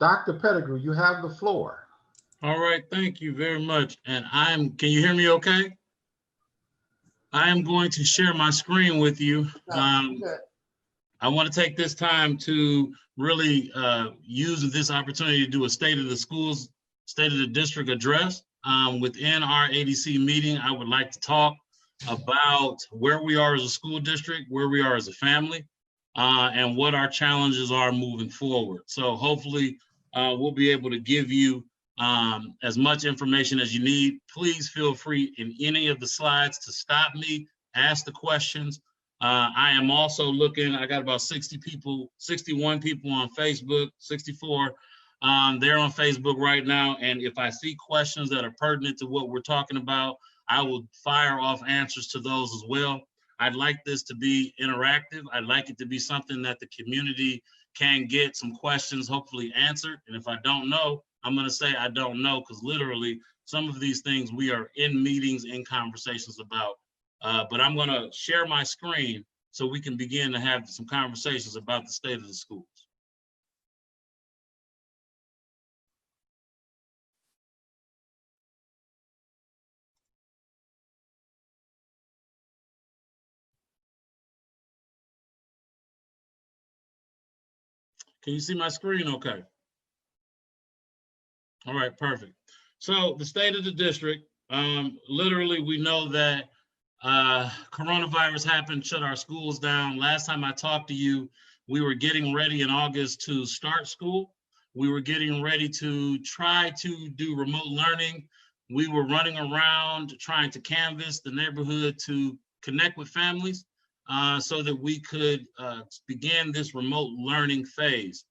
Dr. Pettiegrew, you have the floor. All right, thank you very much. And can you hear me okay? I am going to share my screen with you. I want to take this time to really use this opportunity to do a State of the Schools, State of the District address. Within our ADC meeting, I would like to talk about where we are as a school district, where we are as a family, and what our challenges are moving forward. So hopefully we'll be able to give you as much information as you need. Please feel free in any of the slides to stop me, ask the questions. I am also looking, I got about 60 people, 61 people on Facebook, 64. They're on Facebook right now. And if I see questions that are pertinent to what we're talking about, I will fire off answers to those as well. I'd like this to be interactive. I'd like it to be something that the community can get some questions hopefully answered. And if I don't know, I'm gonna say I don't know, because literally some of these things we are in meetings, in conversations about. But I'm gonna share my screen so we can begin to have some conversations about the state of the schools. Can you see my screen okay? All right, perfect. So the state of the district, literally we know that coronavirus happened, shut our schools down. Last time I talked to you, we were getting ready in August to start school. We were getting ready to try to do remote learning. We were running around trying to canvass the neighborhood to connect with families so that we could begin this remote learning phase.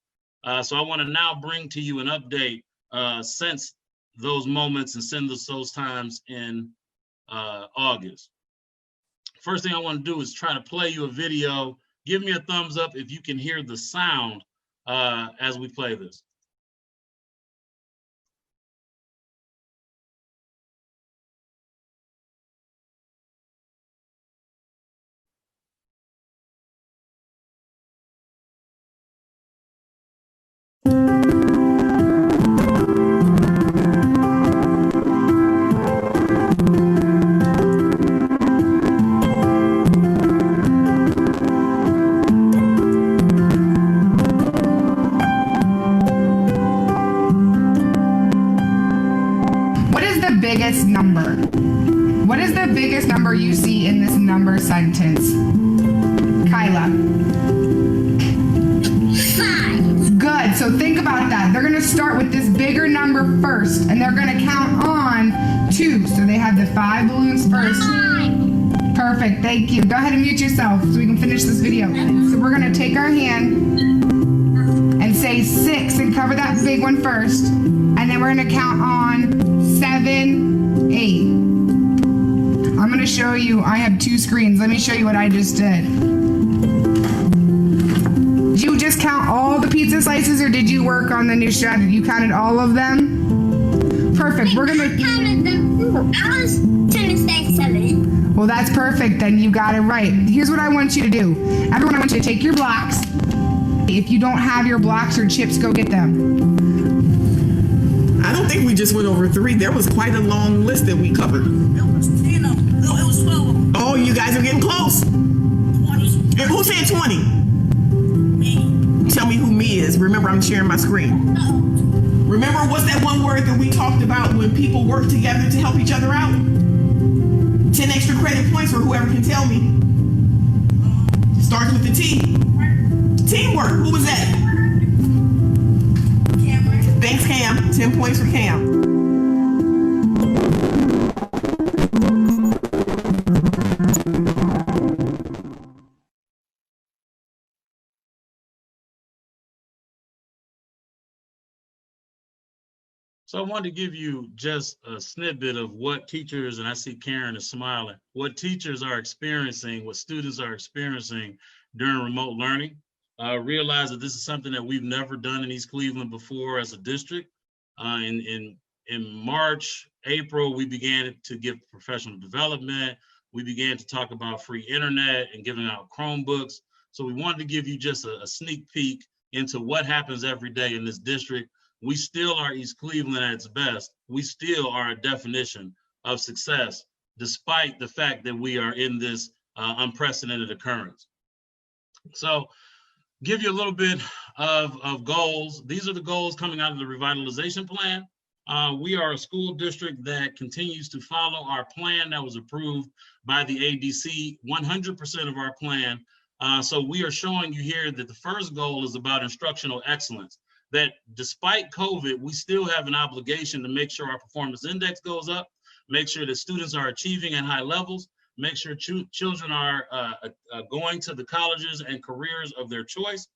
So I want to now bring to you an update since those moments and since those times in August. First thing I want to do is try to play you a video. Give me a thumbs up if you can hear the sound as we play this. Biggest number? What is the biggest number you see in this number sentence? Kyla. 5. Good, so think about that. They're gonna start with this bigger number first, and they're gonna count on 2. So they have the 5 balloons first. 5. Perfect, thank you. Go ahead and mute yourself so we can finish this video. So we're gonna take our hand and say 6 and cover that big one first. And then we're gonna count on 7, 8. I'm gonna show you, I have 2 screens. Let me show you what I just did. Did you just count all the pizza slices or did you work on the new strategy? You counted all of them? Perfect, we're gonna- I counted them. I was trying to say 7. Well, that's perfect, then you got it right. Here's what I want you to do. Everyone, I want you to take your blocks. If you don't have your blocks or chips, go get them. I don't think we just went over 3. There was quite a long list that we covered. It was 10 of them. No, it was 12 of them. Oh, you guys are getting close. 20. And who said 20? Me. Tell me who me is. Remember, I'm sharing my screen. No. Remember, what's that one word that we talked about when people work together to help each other out? 10 extra credit points for whoever can tell me. Starts with the T. Teamwork. Who was that? Cameron. Thanks, Cam. 10 points for Cam. So I wanted to give you just a snippet of what teachers, and I see Karen is smiling, what teachers are experiencing, what students are experiencing during remote learning. Realize that this is something that we've never done in East Cleveland before as a district. In March, April, we began to give professional development. We began to talk about free internet and giving out Chromebooks. So we wanted to give you just a sneak peek into what happens every day in this district we still are East Cleveland at its best. We still are a definition of success, despite the fact that we are in this unprecedented occurrence. So give you a little bit of goals. These are the goals coming out of the revitalization plan. We are a school district that continues to follow our plan that was approved by the ADC, 100% of our plan. So we are showing you here that the first goal is about instructional excellence, that despite COVID, we still have an obligation to make sure our performance index goes up, make sure that students are achieving at high levels, make sure children are going to the colleges and careers of their choice.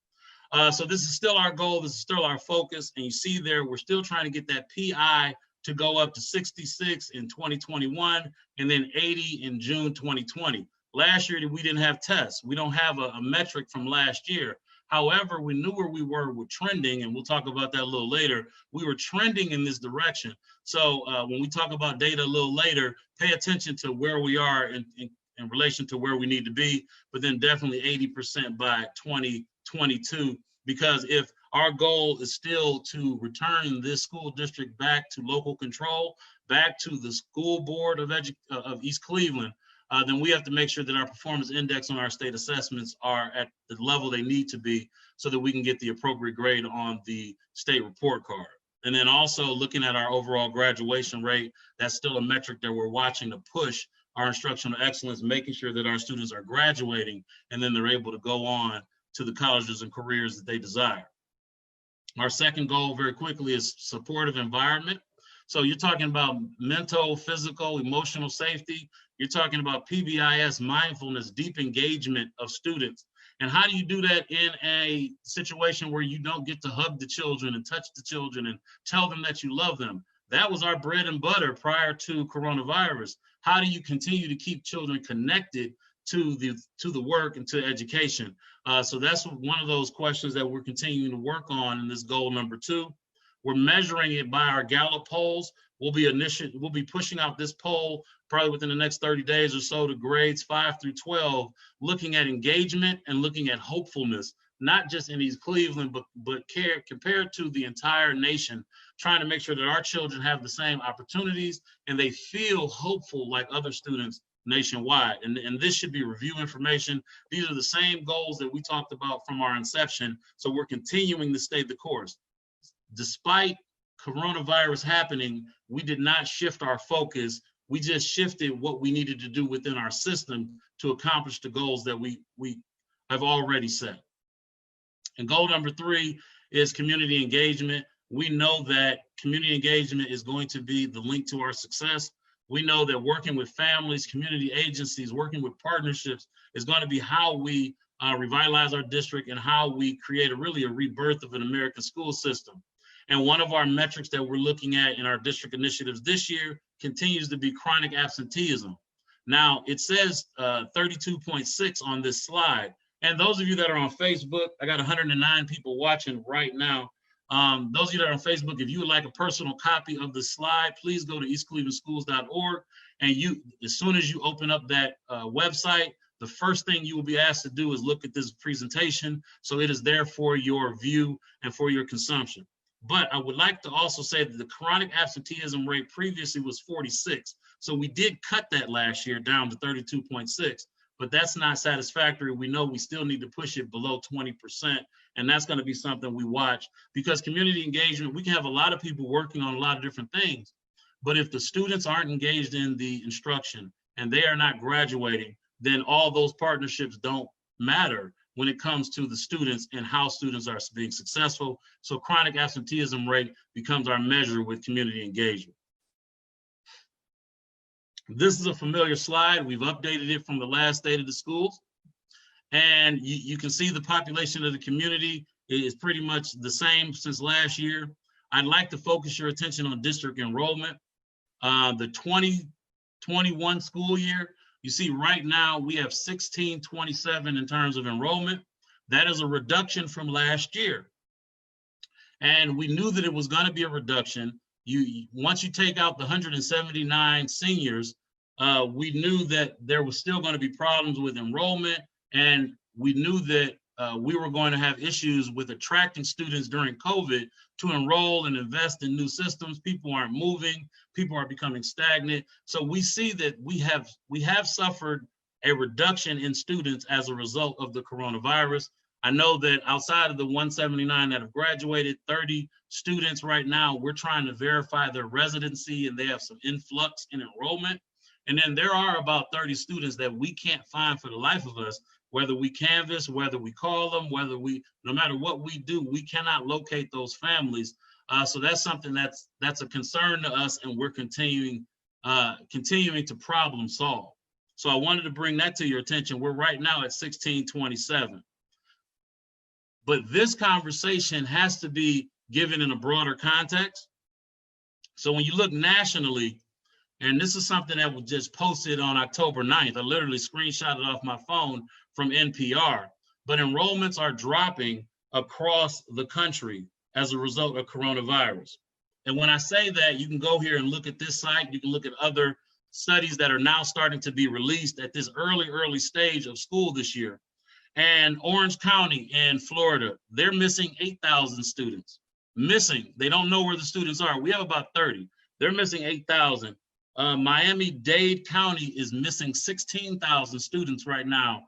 So this is still our goal, this is still our focus, and you see there, we're still trying to get that PI to go up to 66 in 2021, and then 80 in June 2020. Last year, we didn't have tests. We don't have a metric from last year. However, we knew where we were with trending, and we'll talk about that a little later. We were trending in this direction. So when we talk about data a little later, pay attention to where we are in relation to where we need to be, but then definitely 80% by 2022, because if our goal is still to return this school district back to local control, back to the school board of East Cleveland, then we have to make sure that our performance index on our state assessments are at the level they need to be so that we can get the appropriate grade on the state report card. And then also looking at our overall graduation rate, that's still a metric that we're watching to push our instructional excellence, making sure that our students are graduating and then they're able to go on to the colleges and careers that they desire. Our second goal very quickly is supportive environment. So you're talking about mental, physical, emotional safety. You're talking about PBIS, mindfulness, deep engagement of students. And how do you do that in a situation where you don't get to hug the children and touch the children and tell them that you love them? That was our bread and butter prior to coronavirus. How do you continue to keep children connected to the work and to education? So that's one of those questions that we're continuing to work on in this goal number 2. We're measuring it by our Gallup polls. We'll be pushing out this poll probably within the next 30 days or so to grades 5 through 12, looking at engagement and looking at hopefulness, not just in East Cleveland, but compared to the entire nation, trying to make sure that our children have the same opportunities and they feel hopeful like other students nationwide. And this should be review information. These are the same goals that we talked about from our inception. So we're continuing to stay the course. Despite coronavirus happening, we did not shift our focus. We just shifted what we needed to do within our system to accomplish the goals that we have already set. And goal number 3 is community engagement. We know that community engagement is going to be the link to our success. We know that working with families, community agencies, working with partnerships is going to be how we revitalize our district and how we create a rebirth of an American school system. And one of our metrics that we're looking at in our district initiatives this year continues to be chronic absenteeism. Now, it says 32.6 on this slide. And those of you that are on Facebook, I got 109 people watching right now. Those of you that are on Facebook, if you would like a personal copy of the slide, please go to eastclevelandschools.org. And as soon as you open up that website, the first thing you will be asked to do is look at this presentation. So it is there for your view and for your consumption. But I would like to also say that the chronic absenteeism rate previously was 46. So we did cut that last year down to 32.6, but that's not satisfactory. We know we still need to push it below 20%. And that's going to be something we watch, because community engagement, we can have a lot of people working on a lot of different things, but if the students aren't engaged in the instruction and they are not graduating, then all those partnerships don't matter when it comes to the students and how students are being successful. So chronic absenteeism rate becomes our measure with community engagement. This is a familiar slide. We've updated it from the last State of the Schools. And you can see the population of the community is pretty much the same since last year. I'd like to focus your attention on district enrollment. The 2021 school year, you see right now we have 1627 in terms of enrollment. That is a reduction from last year. And we knew that it was going to be a reduction. Once you take out the 179 seniors, we knew that there was still going to be problems with enrollment. And we knew that we were going to have issues with attracting students during COVID to enroll and invest in new systems. People aren't moving, people are becoming stagnant. So we see that we have suffered a reduction in students as a result of the coronavirus. I know that outside of the 179 that have graduated, 30 students right now, we're trying to verify their residency and they have some influx in enrollment. And then there are about 30 students that we can't find for the life of us, whether we canvass, whether we call them, no matter what we do, we cannot locate those families. So that's something that's a concern to us, and we're continuing to problem solve. So I wanted to bring that to your attention. We're right now at 1627. But this conversation has to be given in a broader context. So when you look nationally, and this is something that was just posted on October 9th, I literally screenshotted off my phone from NPR, but enrollments are dropping across the country as a result of coronavirus. And when I say that, you can go here and look at this site, you can look at other studies that are now starting to be released at this early stage of school this year. And Orange County in Florida, they're missing 8,000 students. Missing, they don't know where the students are. We have about 30, they're missing 8,000. Miami-Dade County is missing 16,000 students right now,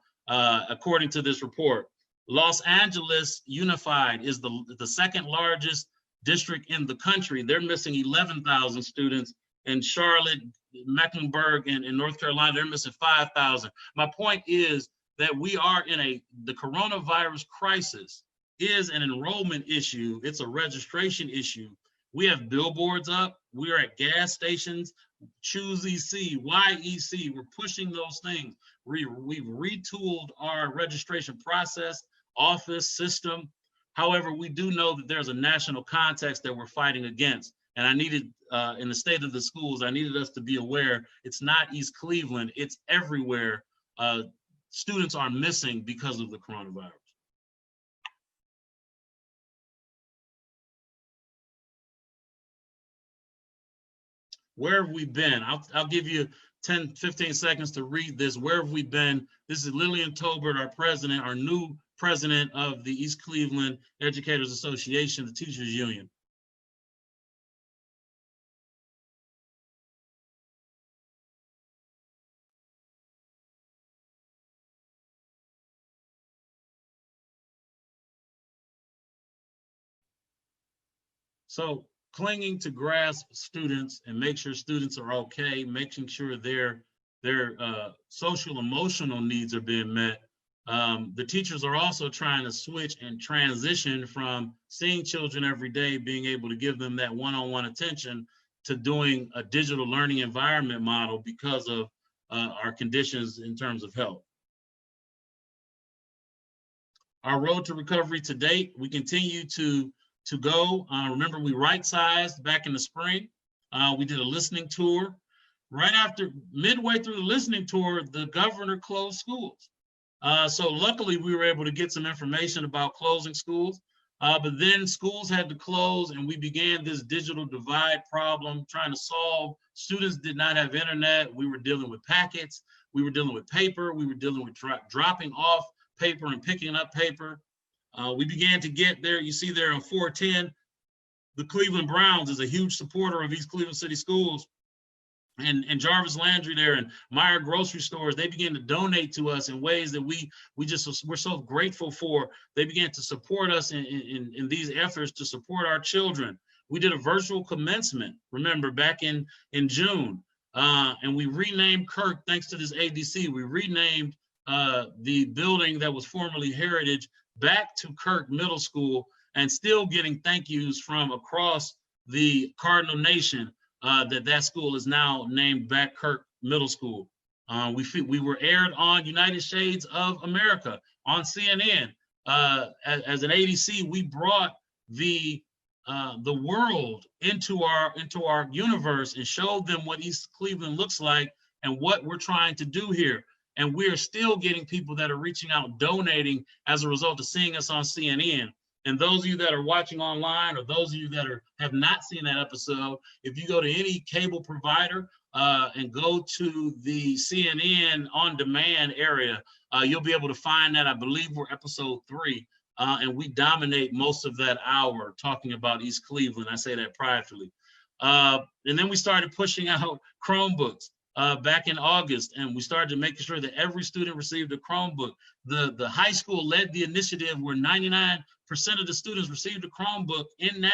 according to this report. Los Angeles Unified is the second largest district in the country. They're missing 11,000 students. And Charlotte, Mecklenburg, and in North Carolina, they're missing 5,000. My point is that we are in the coronavirus crisis is an enrollment issue. It's a registration issue. We have billboards up. We are at gas stations. Choose EC, YEC, we're pushing those things. We've retooled our registration process, office, system. However, we do know that there's a national context that we're fighting against. And I needed, in the state of the schools, I needed us to be aware it's not East Cleveland, it's everywhere. Students are missing because of the coronavirus. Where have we been? I'll give you 10, 15 seconds to read this. Where have we been? This is Lillian Tolbert, our president, our new president of the East Cleveland Educators Association, the teachers union. So clinging to grasp students and make sure students are okay, making sure their social emotional needs are being met. The teachers are also trying to switch and transition from seeing children every day, being able to give them that one-on-one attention, to doing a digital learning environment model because of our conditions in terms of health. Our road to recovery to date, we continue to go. Remember, we right-sized back in the spring. We did a listening tour. Right after, midway through the listening tour, the governor closed schools. So luckily, we were able to get some information about closing schools. But then schools had to close, and we began this digital divide problem, trying to solve. Students did not have internet. We were dealing with packets. We were dealing with paper. We were dealing with dropping off paper and picking up paper. We began to get there. You see there on 410, the Cleveland Browns is a huge supporter of East Cleveland City Schools. And Jarvis Landry there and Meyer grocery stores, they began to donate to us in ways that we're so grateful for. They began to support us in these efforts to support our children. We did a virtual commencement, remember, back in June. And we renamed Kirk, thanks to this ADC, we renamed the building that was formerly Heritage back to Kirk Middle School, and still getting thank yous from across the Cardinal Nation that school is now named back Kirk Middle School. We were aired on United Shades of America on CNN. As an ADC, we brought the world into our universe and showed them what East Cleveland looks like and what we're trying to do here. And we're still getting people that are reaching out, donating as a result of seeing us on CNN. And those of you that are watching online, or those of you that have not seen that episode, if you go to any cable provider, and go to the CNN on demand area, you'll be able to find that. I believe we're episode 3, and we dominate most of that hour talking about East Cleveland. I say that pridefully. And then we started pushing out Chromebooks back in August, and we started making sure that every student received a Chromebook. The high school led the initiative where 99% of the students received a Chromebook in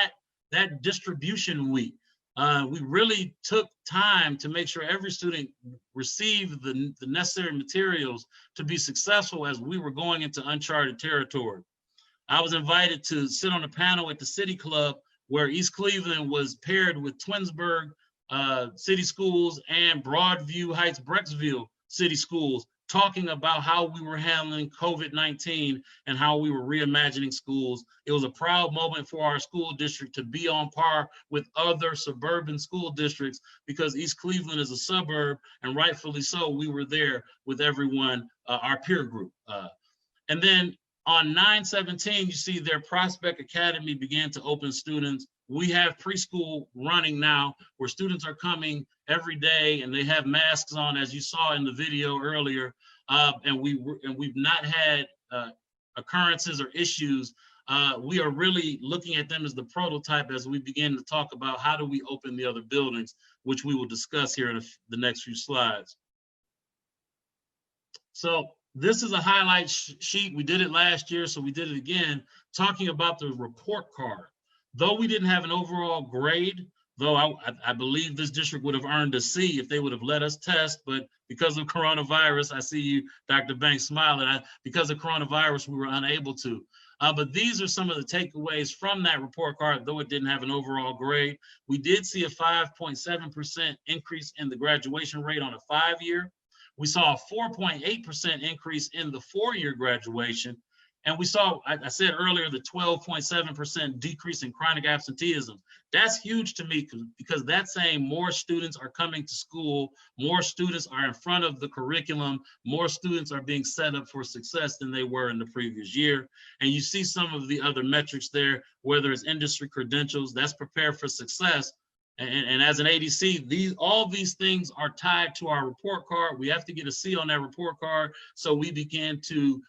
that distribution week. We really took time to make sure every student received the necessary materials to be successful as we were going into uncharted territory. I was invited to sit on a panel at the City Club where East Cleveland was paired with Twinsburg City Schools and Broadview Heights Brecksville City Schools, talking about how we were handling COVID-19 and how we were reimagining schools. It was a proud moment for our school district to be on par with other suburban school districts because East Cleveland is a suburb, and rightfully so, we were there with everyone, our peer group. And then on 9/17, you see their Prospect Academy began to open students. We have preschool running now where students are coming every day and they have masks on, as you saw in the video earlier. And we've not had occurrences or issues. We are really looking at them as the prototype as we begin to talk about how do we open the other buildings, which we will discuss here in the next few slides. So this is a highlight sheet. We did it last year, so we did it again, talking about the report card. Though we didn't have an overall grade, though I believe this district would have earned a C if they would have let us test, but because of coronavirus, I see you, Dr. Banks, smiling. Because of coronavirus, we were unable to. But these are some of the takeaways from that report card, though it didn't have an overall grade. We did see a 5.7% increase in the graduation rate on a 5-year. We saw a 4.8% increase in the 4-year graduation. And we saw, I said earlier, the 12.7% decrease in chronic absenteeism. That's huge to me because that's saying more students are coming to school, more students are in front of the curriculum, more students are being set up for success than they were in the previous year. And you see some of the other metrics there, whether it's industry credentials, that's prepared for success. And as an ADC, all these things are tied to our report card. We have to get a C on that report card. So we began to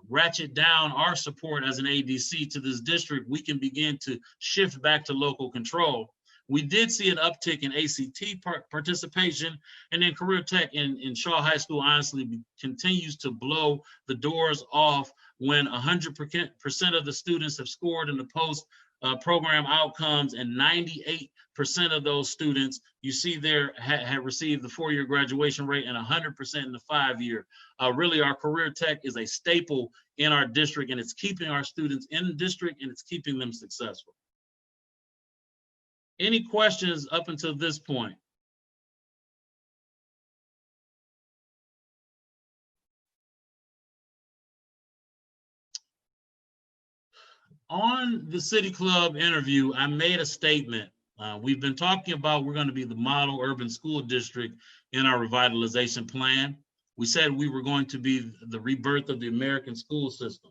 ratchet down our support as an ADC to this district. We can begin to shift back to local control. We did see an uptick in ACT participation, and then career tech in Shaw High School honestly continues to blow the doors off when 100% of the students have scored in the post program outcomes, and 98% of those students you see there had received the 4-year graduation rate and 100% in the 5-year. Really, our career tech is a staple in our district, and it's keeping our students in the district and it's keeping them successful. Any questions up until this point? On the City Club interview, I made a statement. We've been talking about we're going to be the model urban school district in our revitalization plan. We said we were going to be the rebirth of the American school system.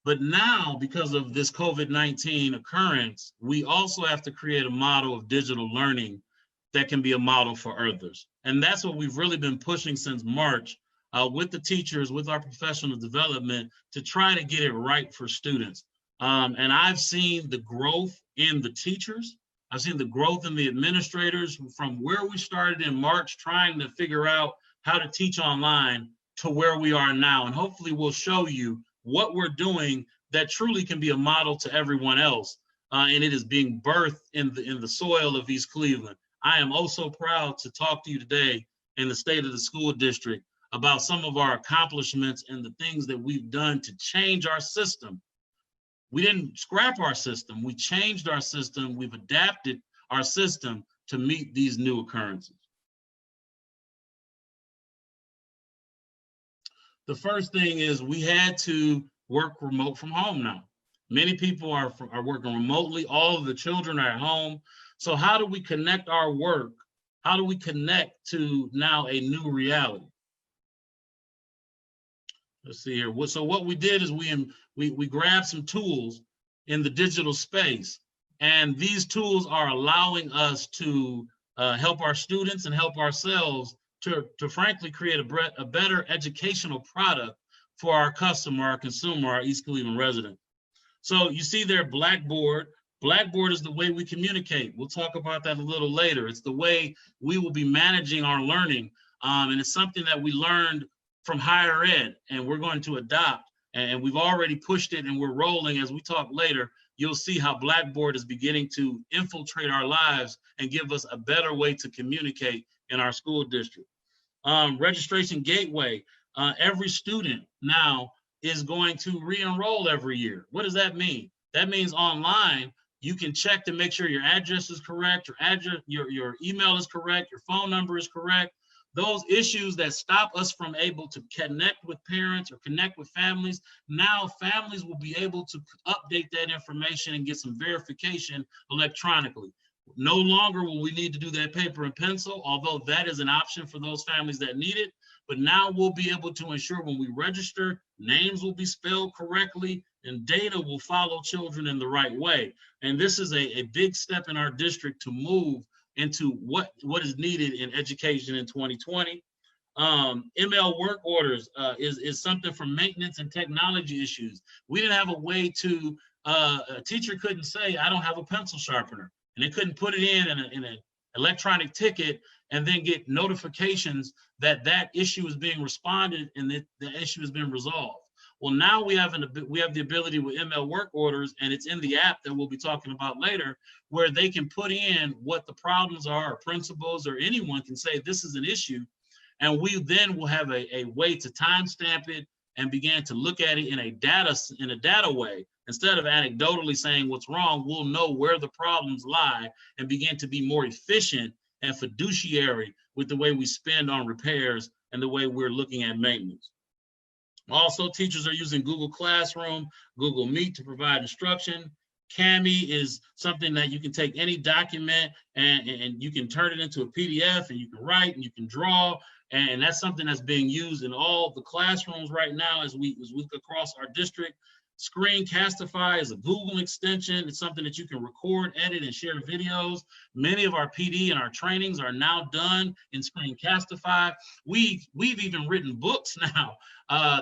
But now, because of this COVID-19 occurrence, we also have to create a model of digital learning that can be a model for others. And that's what we've really been pushing since March with the teachers, with our professional development, to try to get it right for students. And I've seen the growth in the teachers. I've seen the growth in the administrators from where we started in March, trying to figure out how to teach online to where we are now. And hopefully we'll show you what we're doing that truly can be a model to everyone else. And it is being birthed in the soil of East Cleveland. I am oh so proud to talk to you today in the state of the school district about some of our accomplishments and the things that we've done to change our system. We didn't scrap our system, we changed our system, we've adapted our system to meet these new occurrences. The first thing is we had to work remote from home now. Many people are working remotely, all of the children are at home. So how do we connect our work? How do we connect to now a new reality? Let's see here. So what we did is we grabbed some tools in the digital space, and these tools are allowing us to help our students and help ourselves to frankly create a better educational product for our customer, our consumer, our East Cleveland resident. So you see there, Blackboard. Blackboard is the way we communicate. We'll talk about that a little later. It's the way we will be managing our learning. And it's something that we learned from higher ed, and we're going to adopt. And we've already pushed it, and we're rolling. As we talk later, you'll see how Blackboard is beginning to infiltrate our lives and give us a better way to communicate in our school district. Registration gateway. Every student now is going to re-enroll every year. What does that mean? That means online, you can check to make sure your address is correct, your email is correct, your phone number is correct. Those issues that stop us from able to connect with parents or connect with families, now families will be able to update that information and get some verification electronically. No longer will we need to do that paper and pencil, although that is an option for those families that need it. But now we'll be able to ensure when we register, names will be spelled correctly and data will follow children in the right way. And this is a big step in our district to move into what is needed in education in 2020. ML work orders is something for maintenance and technology issues. We didn't have a way to, a teacher couldn't say, I don't have a pencil sharpener. And they couldn't put it in an electronic ticket and then get notifications that that issue is being responded and that the issue has been resolved. Well, now we have the ability with ML work orders, and it's in the app that we'll be talking about later, where they can put in what the problems are, or principals or anyone can say this is an issue, and we then will have a way to timestamp it and begin to look at it in a data way. Instead of anecdotally saying what's wrong, we'll know where the problems lie and begin to be more efficient and fiduciary with the way we spend on repairs and the way we're looking at maintenance. Also, teachers are using Google Classroom, Google Meet to provide instruction. Kami is something that you can take any document and you can turn it into a PDF, and you can write and you can draw. And that's something that's being used in all the classrooms right now as we look across our district. Screencastify is a Google extension. It's something that you can record, edit, and share videos. Many of our PD and our trainings are now done in Screencastify. We've even written books now.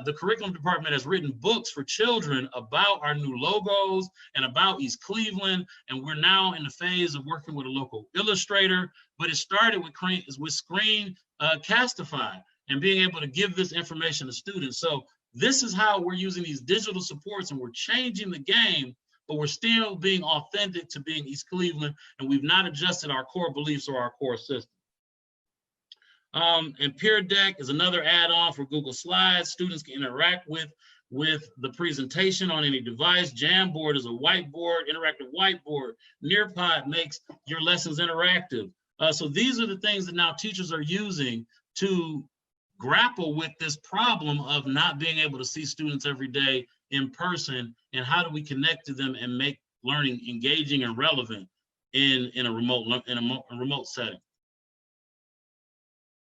The curriculum department has written books for children about our new logos and about East Cleveland. And we're now in the phase of working with a local illustrator, but it started with Screencastify and being able to give this information to students. So this is how we're using these digital supports, and we're changing the game, but we're still being authentic to being East Cleveland, and we've not adjusted our core beliefs or our core system. And Peer Deck is another add-on for Google Slides. Students can interact with the presentation on any device. Jamboard is a whiteboard, interactive whiteboard. Nearpod makes your lessons interactive. So these are the things that now teachers are using to grapple with this problem of not being able to see students every day in person, and how do we connect to them and make learning engaging and relevant in a remote setting.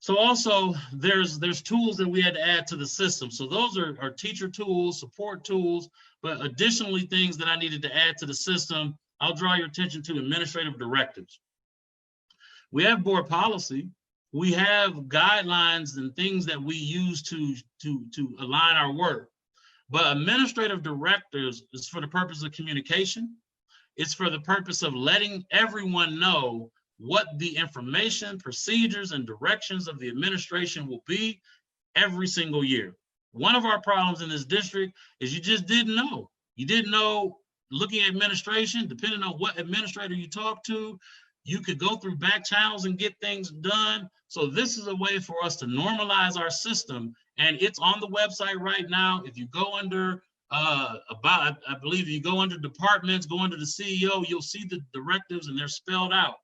So also there's tools that we had to add to the system. So those are teacher tools, support tools, but additionally things that I needed to add to the system. I'll draw your attention to administrative directives. We have board policy. We have guidelines and things that we use to align our work. But administrative directives is for the purpose of communication. It's for the purpose of letting everyone know what the information, procedures, and directions of the administration will be every single year. One of our problems in this district is you just didn't know. You didn't know, looking at administration, depending on what administrator you talk to, you could go through back channels and get things done. So this is a way for us to normalize our system, and it's on the website right now. If you go under I believe if you go under departments, go under the CEO, you'll see the directives and they're spelled out.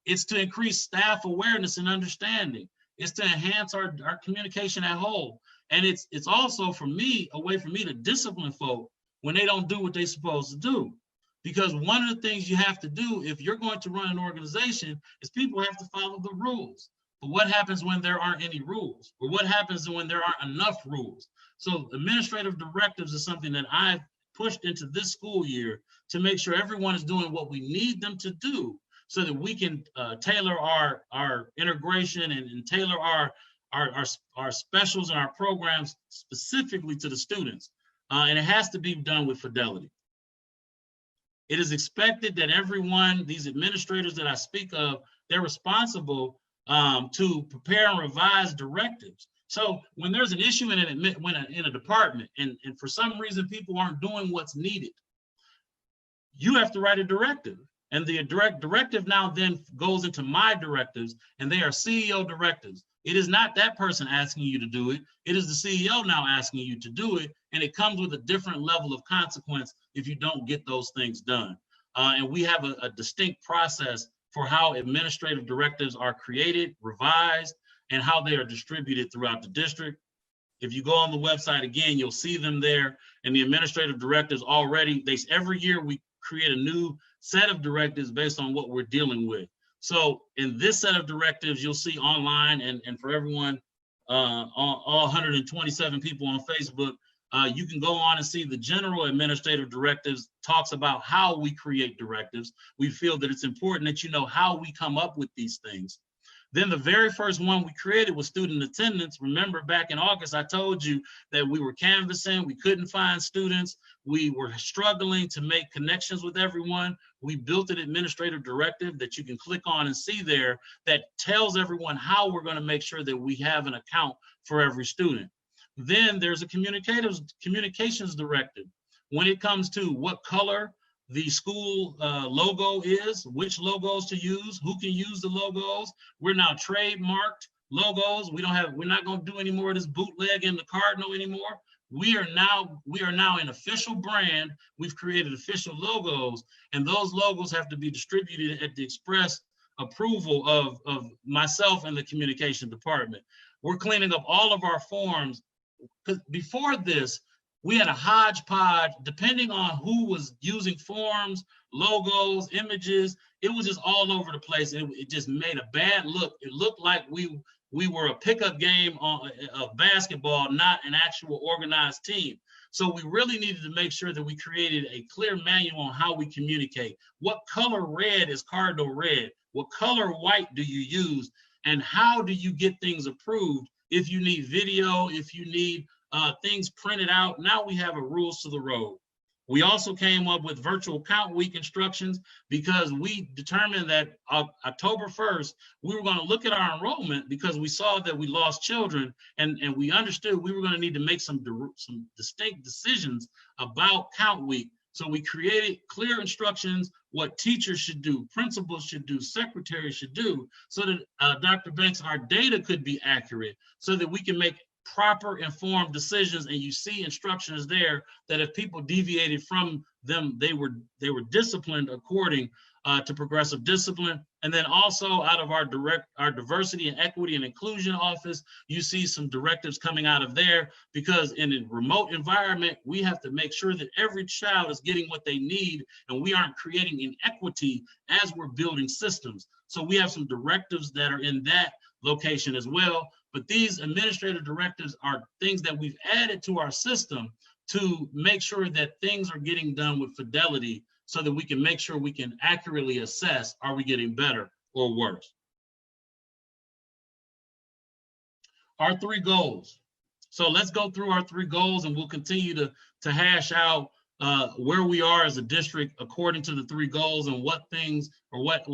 It's to increase staff awareness and understanding. It's to enhance our communication at whole. And it's also for me, a way for me to discipline folk when they don't do what they're supposed to do. Because one of the things you have to do if you're going to run an organization is people have to follow the rules. But what happens when there aren't any rules? Or what happens when there aren't enough rules? So administrative directives is something that I've pushed into this school year to make sure everyone is doing what we need them to do, so that we can tailor our integration and tailor our specials and our programs specifically to the students. And it has to be done with fidelity. It is expected that everyone, these administrators that I speak of, they're responsible to prepare and revise directives. So when there's an issue in a department and for some reason people aren't doing what's needed, you have to write a directive. And the directive now then goes into my directives, and they are CEO directives. It is not that person asking you to do it. It is the CEO now asking you to do it. And it comes with a different level of consequence if you don't get those things done. And we have a distinct process for how administrative directives are created, revised, and how they are distributed throughout the district. If you go on the website again, you'll see them there. And the administrative directives already, every year we create a new set of directives based on what we're dealing with. So in this set of directives, you'll see online, and for everyone, all 127 people on Facebook, you can go on and see the general administrative directives talks about how we create directives. We feel that it's important that you know how we come up with these things. Then the very first one we created was student attendance. Remember back in August, I told you that we were canvassing, we couldn't find students. We were struggling to make connections with everyone. We built an administrative directive that you can click on and see there that tells everyone how we're going to make sure that we have an account for every student. Then there's a communications directive. When it comes to what color the school logo is, which logos to use, who can use the logos. We're now trademarked logos. We're not going to do any more of this bootleg in the cardinal anymore. We are now an official brand. We've created official logos, and those logos have to be distributed at the express approval of myself and the communication department. We're cleaning up all of our forms, because before this, we had a hodgepodge, depending on who was using forms, logos, images. It was just all over the place. It just made a bad look. It looked like we were a pickup game of basketball, not an actual organized team. So we really needed to make sure that we created a clear manual on how we communicate. What color red is cardinal red? What color white do you use? And how do you get things approved? If you need video, if you need things printed out, now we have a rules to the road. We also came up with virtual count week instructions because we determined that October 1st, we were going to look at our enrollment because we saw that we lost children, and we understood we were going to need to make some distinct decisions about count week. So we created clear instructions, what teachers should do, principals should do, secretaries should do, so that Dr. Banks, our data could be accurate so that we can make proper informed decisions. And you see instructions there that if people deviated from them, they were disciplined according to progressive discipline. And then also out of our diversity and equity and inclusion office, you see some directives coming out of there, because in a remote environment, we have to make sure that every child is getting what they need, and we aren't creating inequity as we're building systems. So we have some directives that are in that location as well. But these administrative directives are things that we've added to our system to make sure that things are getting done with fidelity, so that we can make sure we can accurately assess, are we getting better or worse? Our 3 goals. So let's go through our 3 goals, and we'll continue to hash out where we are as a district according to the 3 goals, and what things or what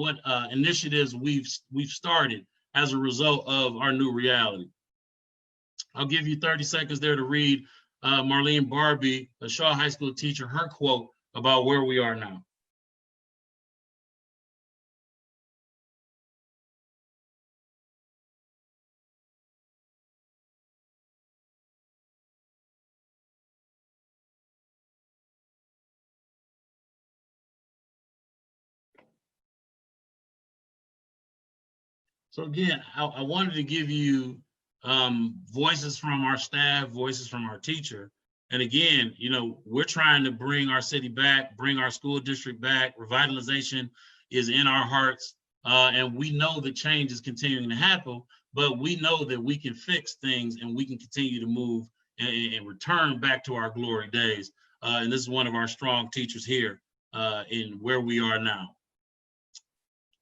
initiatives we've started as a result of our new reality. I'll give you 30 seconds there to read Marlene Barbie, a Shaw High School teacher, her quote about where we are now. So again, I wanted to give you voices from our staff, voices from our teacher. And again, you know, we're trying to bring our city back, bring our school district back. Revitalization is in our hearts. And we know that change is continuing to happen, but we know that we can fix things and we can continue to move and return back to our glory days. And this is one of our strong teachers here in where we are now.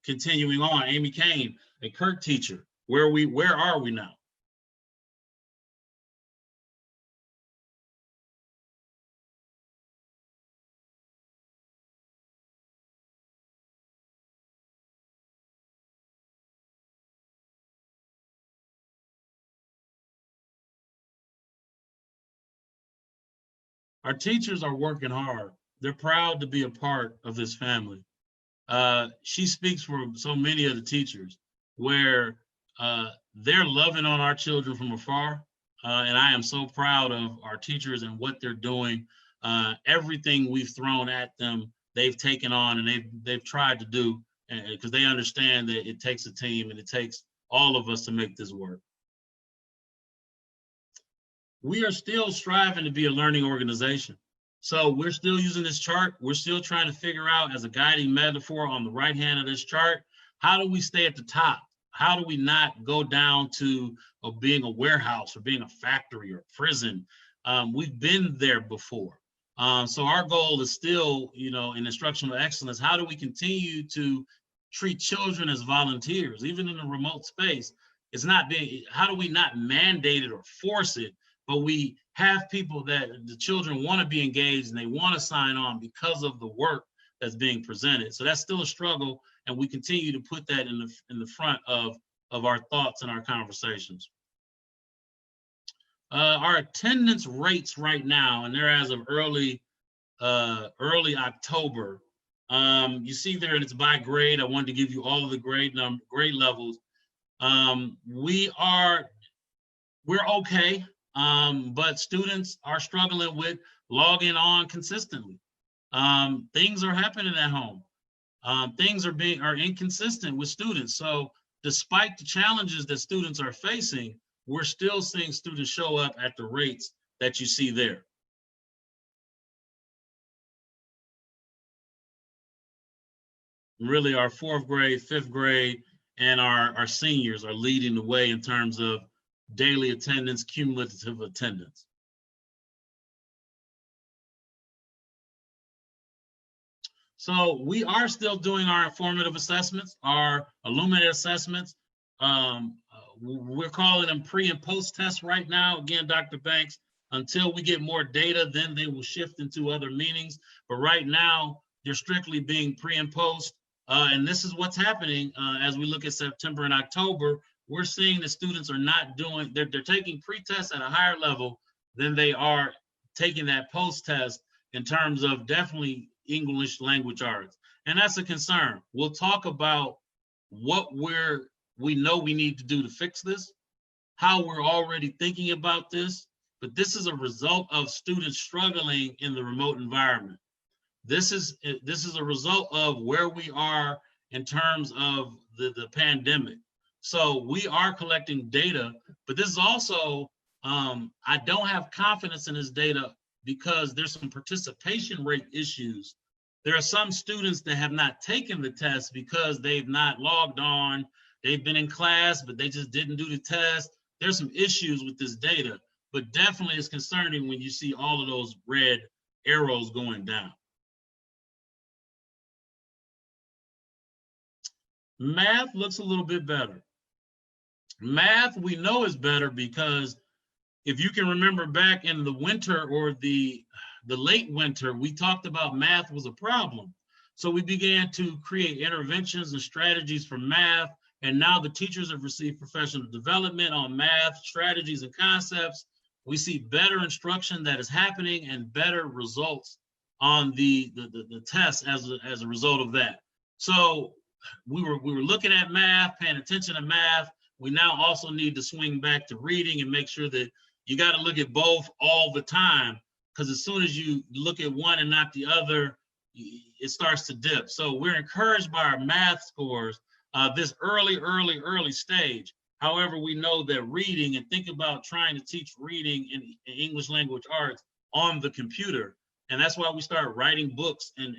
continuing on. Amy Kane, a Kirk teacher. Where are we now? Our teachers are working hard. They're proud to be a part of this family. She speaks for so many of the teachers where they're loving on our children from afar. And I am so proud of our teachers and what they're doing. Everything we've thrown at them, they've taken on and they've tried to do, because they understand that it takes a team and it takes all of us to make this work. We are still striving to be a learning organization. So we're still using this chart. We're still trying to figure out, as a guiding metaphor on the right hand of this chart, how do we stay at the top? How do we not go down to being a warehouse or being a factory or a prison? We've been there before. So our goal is still, in instructional excellence, how do we continue to treat children as volunteers, even in a remote space? It's not being, how do we not mandate it or force it, but we have people that the children want to be engaged and they want to sign on because of the work that's being presented. So that's still a struggle, and we continue to put that in the front of our thoughts and our conversations. Our attendance rates right now, and they're as of early October. You see there, and it's by grade. I wanted to give you all of the grade levels. We're okay. But students are struggling with logging on consistently. Things are happening at home. Things are inconsistent with students. So despite the challenges that students are facing, we're still seeing students show up at the rates that you see there. Really, our 4th grade, 5th grade, and our seniors are leading the way in terms of daily attendance, cumulative attendance. So we are still doing our informative assessments, our illuminated assessments. We're calling them pre and post tests right now. Again, Dr. Banks, until we get more data, then they will shift into other meanings. But right now, they're strictly being pre and post. And this is what's happening as we look at September and October. We're seeing that students are not doing, they're taking pre-tests at a higher level than they are taking that post-test in terms of definitely English language arts. And that's a concern. We'll talk about what we know we need to do to fix this, how we're already thinking about this, but this is a result of students struggling in the remote environment. This is a result of where we are in terms of the pandemic. So we are collecting data, but this is also, I don't have confidence in this data because there's some participation rate issues. There are some students that have not taken the test because they've not logged on. They've been in class, but they just didn't do the test. There's some issues with this data, but definitely it's concerning when you see all of those red arrows going down. Math looks a little bit better. Math we know is better because if you can remember back in the winter or the late winter, we talked about math was a problem. So we began to create interventions and strategies for math. And now the teachers have received professional development on math strategies and concepts. We see better instruction that is happening and better results on the tests as a result of that. So we were looking at math, paying attention to math. We now also need to swing back to reading and make sure that you got to look at both all the time, because as soon as you look at one and not the other, it starts to dip. So we're encouraged by our math scores this early stage. However, we know that reading, and think about trying to teach reading in English language arts on the computer. And that's why we start writing books. And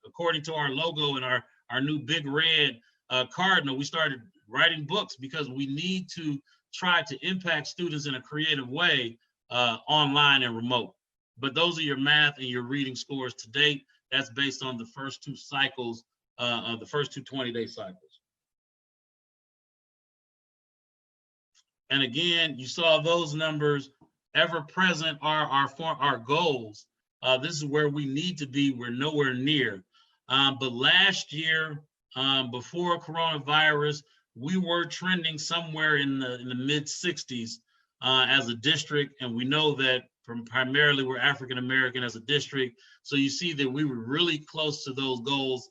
according to our logo and our new big red cardinal, we started writing books because we need to try to impact students in a creative way online and remote. But those are your math and your reading scores to date. That's based on the first 2 cycles the first two 20-day cycles. And again, you saw those numbers ever present are our goals. This is where we need to be. We're nowhere near. But last year, before coronavirus, we were trending somewhere in the mid 60s as a district, and we know that primarily we're African American as a district. So you see that we were really close to those goals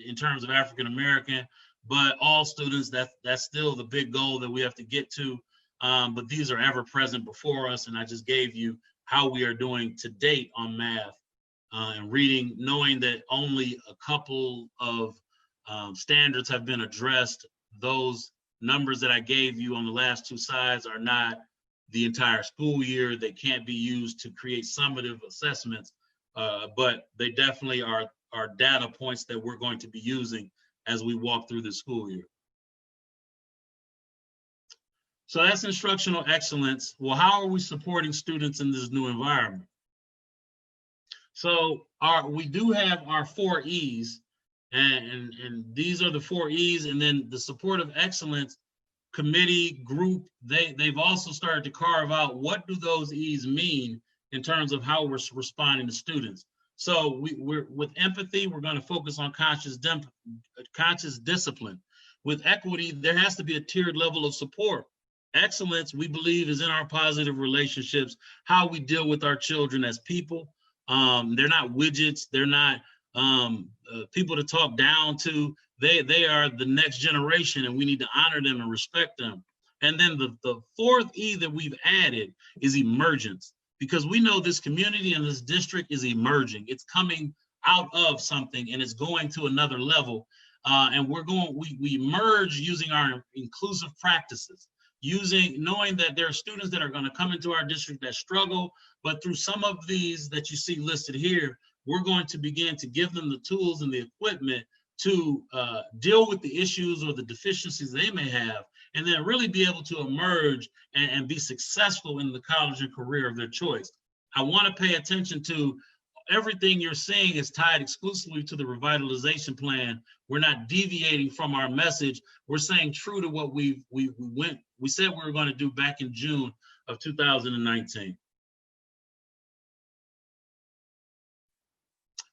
in terms of African American, but all students, that's still the big goal that we have to get to. But these are ever present before us, and I just gave you how we are doing to date on math and reading, knowing that only a couple of standards have been addressed. Those numbers that I gave you on the last two slides are not the entire school year. They can't be used to create summative assessments, but they definitely are data points that we're going to be using as we walk through the school year. So that's instructional excellence. Well, how are we supporting students in this new environment? So we do have our 4 E's, and these are the 4 E's, and then the supportive excellence committee group, they've also started to carve out what do those E's mean in terms of how we're responding to students. So we're with empathy, we're going to focus on conscious discipline. With equity, there has to be a tiered level of support. Excellence, we believe, is in our positive relationships, how we deal with our children as people. They're not widgets, they're not people to talk down to. They are the next generation, and we need to honor them and respect them. And then the 4th E that we've added is emergence, because we know this community and this district is emerging. It's coming out of something and it's going to another level. And we emerge using our inclusive practices, knowing that there are students that are going to come into our district that struggle, but through some of these that you see listed here, we're going to begin to give them the tools and the equipment to deal with the issues or the deficiencies they may have, and then really be able to emerge and be successful in the college and career of their choice. I want to pay attention to everything you're seeing is tied exclusively to the revitalization plan. We're not deviating from our message. We're staying true to what we said we were going to do back in June of 2019.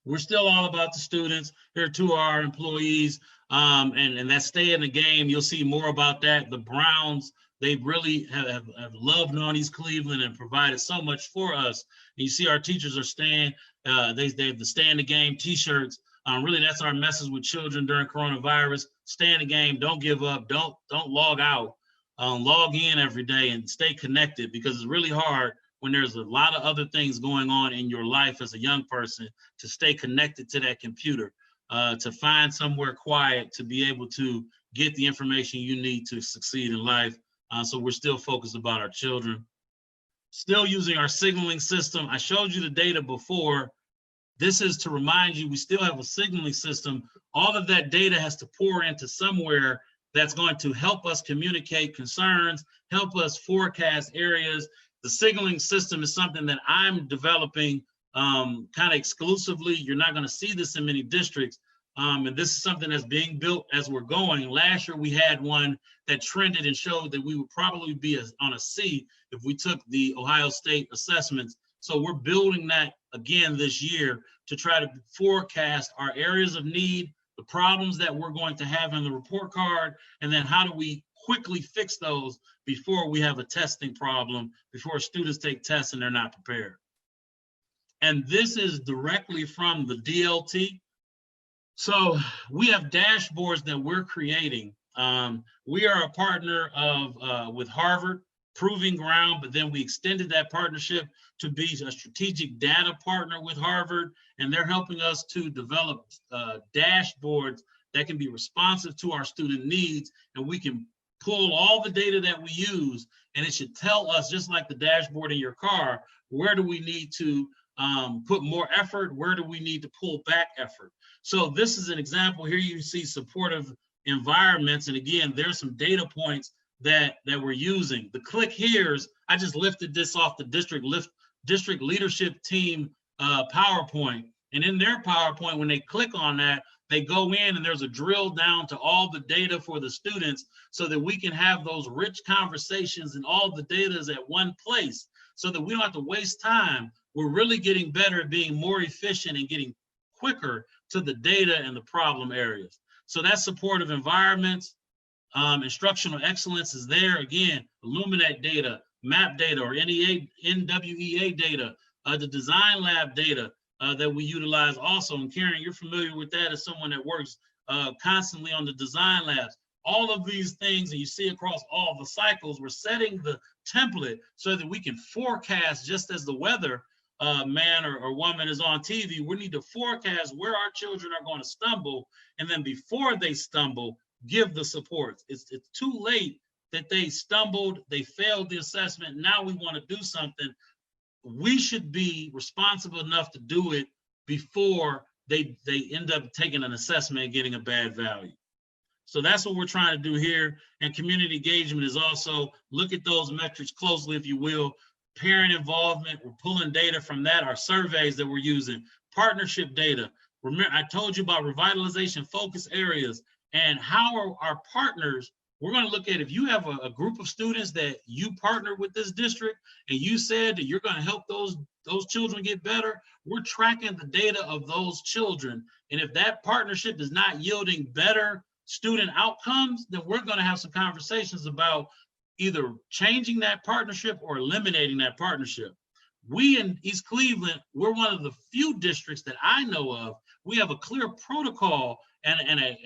We're still all about the students. Here to our employees, and that stay in the game. You'll see more about that. The Browns, they really have loved Northeast Cleveland and provided so much for us. And you see our teachers are staying. They have the stay in the game t-shirts. Really, that's our message with children during coronavirus. Stay in the game. Don't give up. Don't log out. Log in every day and stay connected, because it's really hard when there's a lot of other things going on in your life as a young person to stay connected to that computer, to find somewhere quiet to be able to get the information you need to succeed in life. So we're still focused about our children. Still using our signaling system. I showed you the data before. This is to remind you we still have a signaling system. All of that data has to pour into somewhere that's going to help us communicate concerns, help us forecast areas. The signaling system is something that I'm developing kind of exclusively. You're not going to see this in many districts. And this is something that's being built as we're going. Last year, we had one that trended and showed that we would probably be on a C if we took the Ohio State assessments. So we're building that again this year to try to forecast our areas of need, the problems that we're going to have in the report card, and then how do we quickly fix those before we have a testing problem, before students take tests and they're not prepared. And this is directly from the DLT. So we have dashboards that we're creating. We are a partner with Harvard, Proving Ground, but then we extended that partnership to be a strategic data partner with Harvard, and they're helping us to develop dashboards that can be responsive to our student needs, and we can pull all the data that we use, and it should tell us, just like the dashboard in your car, where do we need to put more effort, where do we need to pull back effort. So this is an example. Here you see supportive environments, and again, there's some data points that we're using. The click here's, I just lifted this off the district leadership team PowerPoint, and in their PowerPoint, when they click on that, they go in and there's a drill down to all the data for the students so that we can have those rich conversations and all the data is at one place so that we don't have to waste time. We're really getting better at being more efficient and getting quicker to the data and the problem areas. So that's supportive environments. Instructional excellence is there. Again, Illuminate data, MAP data, or NWEA data, the design lab data that we utilize also. And Karen, you're familiar with that as someone that works constantly on the design labs. All of these things, and you see across all the cycles, we're setting the template so that we can forecast, just as the weather man or woman is on TV, we need to forecast where our children are going to stumble. And then before they stumble, give the supports. It's too late that they stumbled, they failed the assessment. Now we want to do something. We should be responsible enough to do it before they end up taking an assessment and getting a bad value. So that's what we're trying to do here. And community engagement is also look at those metrics closely, if you will. Parent involvement, we're pulling data from that, our surveys that we're using, partnership data. Remember, I told you about revitalization focus areas and how are our partners. We're going to look at if you have a group of students that you partner with this district and you said that you're going to help those children get better, we're tracking the data of those children. And if that partnership is not yielding better student outcomes, then we're going to have some conversations about either changing that partnership or eliminating that partnership. We in East Cleveland, we're one of the few districts that I know of. We have a clear protocol and a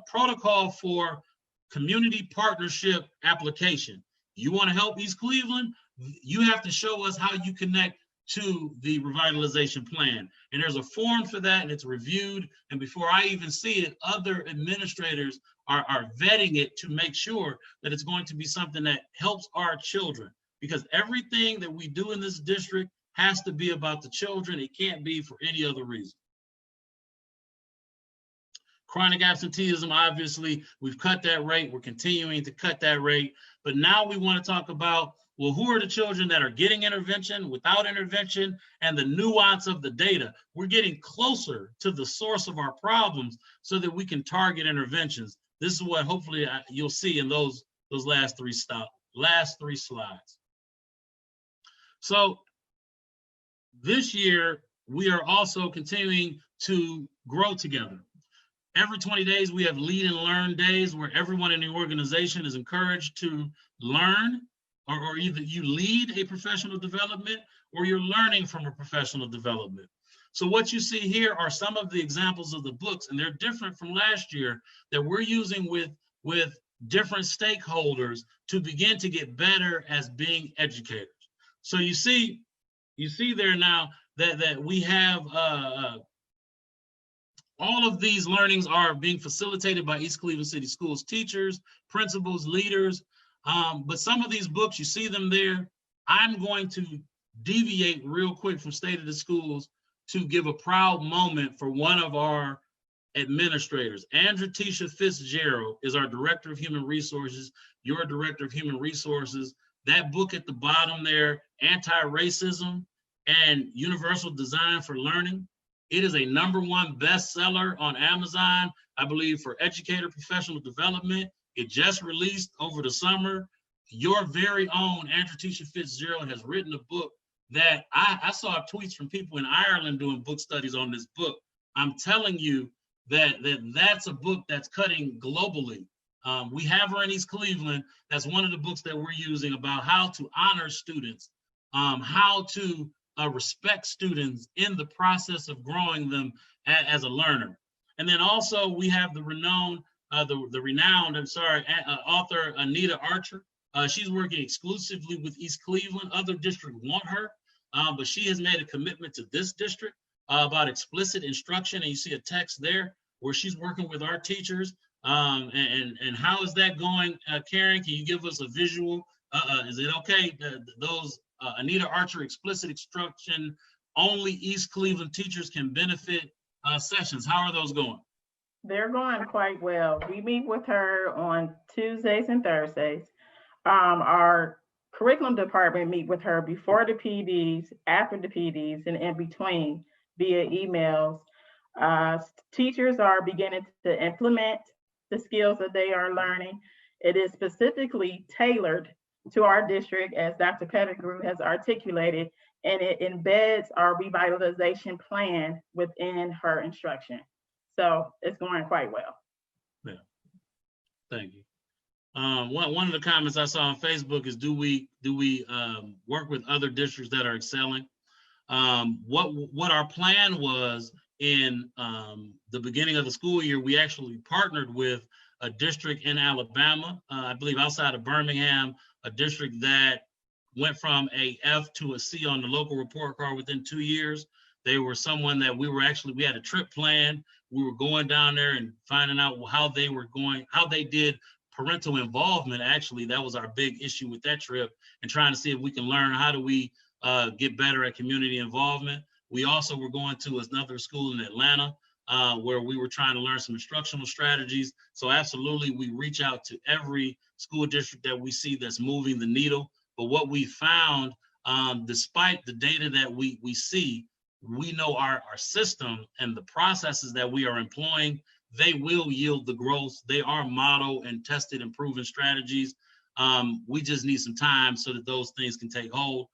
protocol for community partnership application. You want to help East Cleveland, you have to show us how you connect to the revitalization plan. And there's a form for that and it's reviewed. And before I even see it, other administrators are vetting it to make sure that it's going to be something that helps our children. Because everything that we do in this district has to be about the children. It can't be for any other reason. Chronic absenteeism, obviously, we've cut that rate. We're continuing to cut that rate. But now we want to talk about, well, who are the children that are getting intervention, without intervention, and the nuance of the data. We're getting closer to the source of our problems so that we can target interventions. This is what hopefully you'll see in those last three slides. So this year, we are also continuing to grow together. Every 20 days, we have lead and learn days where everyone in the organization is encouraged to learn, or either you lead a professional development or you're learning from a professional development. So what you see here are some of the examples of the books, and they're different from last year that we're using with different stakeholders to begin to get better as being educators. So you see there now that we have all of these learnings are being facilitated by East Cleveland City Schools teachers, principals, leaders. But some of these books, you see them there. I'm going to deviate real quick from State of the Schools to give a proud moment for one of our administrators. Tisha Fitzgerald is our Director of Human Resources, your Director of Human Resources. That book at the bottom there, Anti-Racism and Universal Design for Learning. It is a #1 bestseller on Amazon, I believe, for educator professional development. It just released over the summer. Your very own Tisha Fitzgerald has written a book that I saw tweets from people in Ireland doing book studies on this book. I'm telling you that's a book that's cutting globally. We have her in East Cleveland. That's one of the books that we're using about how to honor students, how to respect students in the process of growing them as a learner. And then also we have the renowned author Anita Archer. She's working exclusively with East Cleveland. Other districts want her, but she has made a commitment to this district about explicit instruction. And you see a text there where she's working with our teachers. And how is that going? Karen, can you give us a visual? Is it okay? Those Anita Archer explicit instruction, only East Cleveland teachers can benefit sessions. How are those going? They're going quite well. We meet with her on Tuesdays and Thursdays. Our curriculum department meet with her before the PDs, after the PDs, and in between via emails. Teachers are beginning to implement the skills that they are learning. It is specifically tailored to our district, as Dr. Pettiegrew has articulated, and it embeds our revitalization plan within her instruction. So it's going quite well. Yeah, thank you. One of the comments I saw on Facebook is, do we work with other districts that are excelling? What our plan was in the beginning of the school year, we actually partnered with a district in Alabama, I believe outside of Birmingham, a district that went from a F to a C on the local report card within 2 years. They were someone that we had a trip planned. We were going down there and finding out how they did parental involvement. Actually, that was our big issue with that trip, and trying to see if we can learn how do we get better at community involvement. We also were going to another school in Atlanta where we were trying to learn some instructional strategies. So absolutely, we reach out to every school district that we see that's moving the needle. But what we found, despite the data that we see, we know our system and the processes that we are employing, they will yield the growth. They are model and tested and proven strategies. We just need some time so that those things can take hold.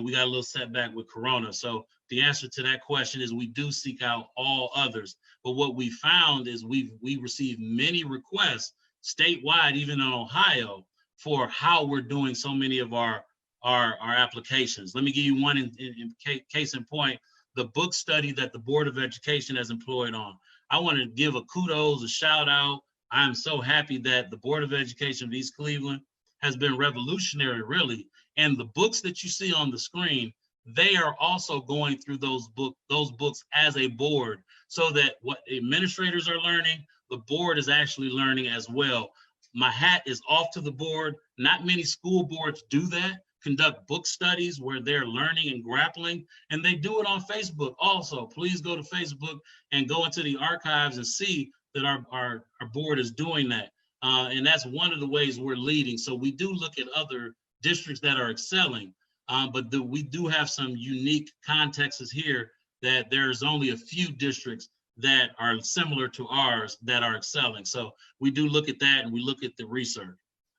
We got a little setback with Corona. So the answer to that question is we do seek out all others. But what we found is we received many requests statewide, even in Ohio, for how we're doing so many of our applications. Let me give you one in case in point, the book study that the Board of Education has employed on. I want to give a kudos, a shout out. I'm so happy that the Board of Education of East Cleveland has been revolutionary, really. And the books that you see on the screen, they are also going through those books as a board, so that what administrators are learning, the board is actually learning as well. My hat is off to the board. Not many school boards do that, conduct book studies where they're learning and grappling, and they do it on Facebook also. Please go to Facebook and go into the archives and see that our board is doing that. And that's one of the ways we're leading. So we do look at other districts that are excelling, but we do have some unique contexts here that there's only a few districts that are similar to ours that are excelling. So we do look at that, and we look at the research.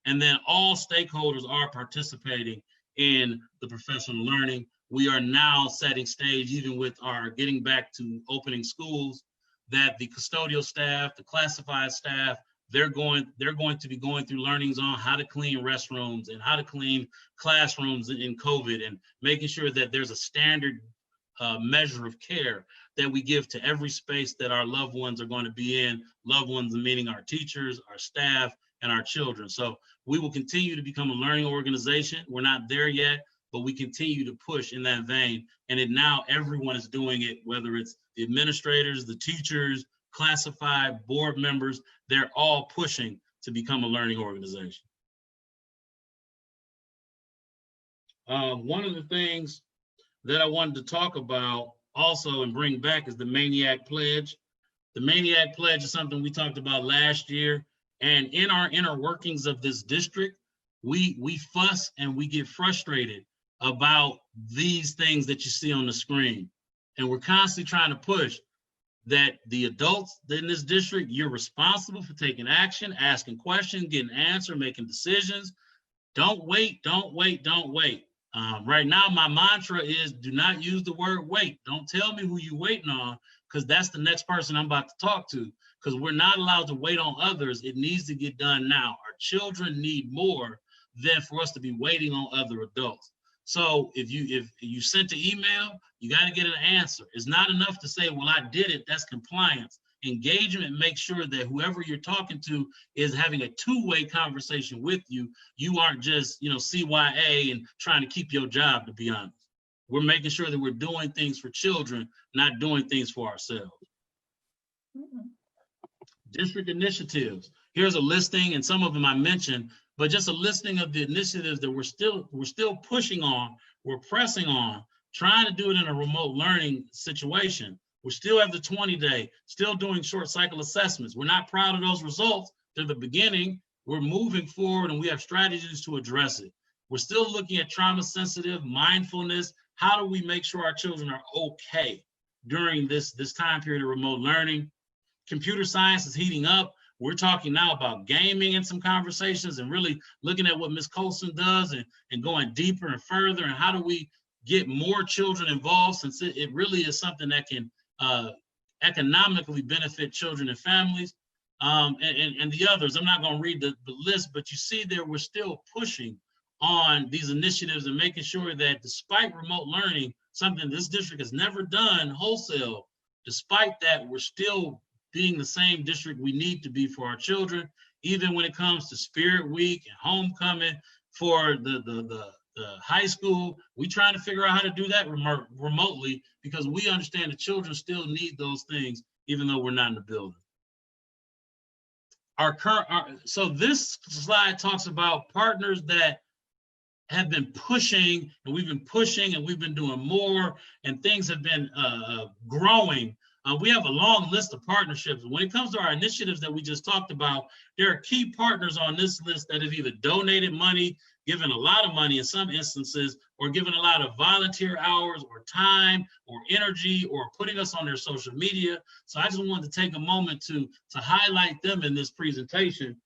And then all stakeholders are participating in the professional learning. We are now setting stage, even with our getting back to opening schools, that the custodial staff, the classified staff, they're going to be going through learnings on how to clean restrooms and how to clean classrooms in COVID, and making sure that there's a standard measure of care that we give to every space that our loved ones are going to be in. Loved ones meaning our teachers, our staff, and our children. So we will continue to become a learning organization. We're not there yet, but we continue to push in that vein. And now everyone is doing it, whether it's the administrators, the teachers, classified board members, they're all pushing to become a learning organization. One of the things that I wanted to talk about also and bring back is the Maniac Pledge. The Maniac Pledge is something we talked about last year. And in our inner workings of this district, we fuss and we get frustrated about these things that you see on the screen. And we're constantly trying to push that the adults in this district, you're responsible for taking action, asking questions, getting answers, making decisions. Don't wait, don't wait, don't wait. Right now, my mantra is do not use the word wait. Don't tell me who you're waiting on, because that's the next person I'm about to talk to, because we're not allowed to wait on others. It needs to get done now. Our children need more than for us to be waiting on other adults. So if you sent an email, you got to get an answer. It's not enough to say, well, I did it. That's compliance. Engagement makes sure that whoever you're talking to is having a two-way conversation with you. You aren't just, CYA and trying to keep your job, to be honest. We're making sure that we're doing things for children, not doing things for ourselves. Mm-hmm. District initiatives. Here's a listing, and some of them I mentioned, but just a listing of the initiatives that we're still pushing on, we're pressing on, trying to do it in a remote learning situation. We still have the 20-day, still doing short cycle assessments. We're not proud of those results. They're the beginning. We're moving forward, and we have strategies to address it. We're still looking at trauma sensitive, mindfulness. How do we make sure our children are okay? during this time period of remote learning. Computer science is heating up. We're talking now about gaming in some conversations and really looking at what Ms. Colson does and going deeper and further, and how do we get more children involved, since it really is something that can economically benefit children and families. And the others, I'm not going to read the list, but you see there we're still pushing on these initiatives and making sure that despite remote learning, something this district has never done wholesale, despite that, we're still being the same district we need to be for our children, even when it comes to Spirit Week and homecoming for the high school. We're trying to figure out how to do that remotely, because we understand the children still need those things, even though we're not in the building. So this slide talks about partners that have been pushing, and we've been pushing, and we've been doing more, and things have been growing. We have a long list of partnerships. When it comes to our initiatives that we just talked about, there are key partners on this list that have either donated money, given a lot of money in some instances, or given a lot of volunteer hours or time or energy, or putting us on their social media. So I just wanted to take a moment to highlight them in this presentation,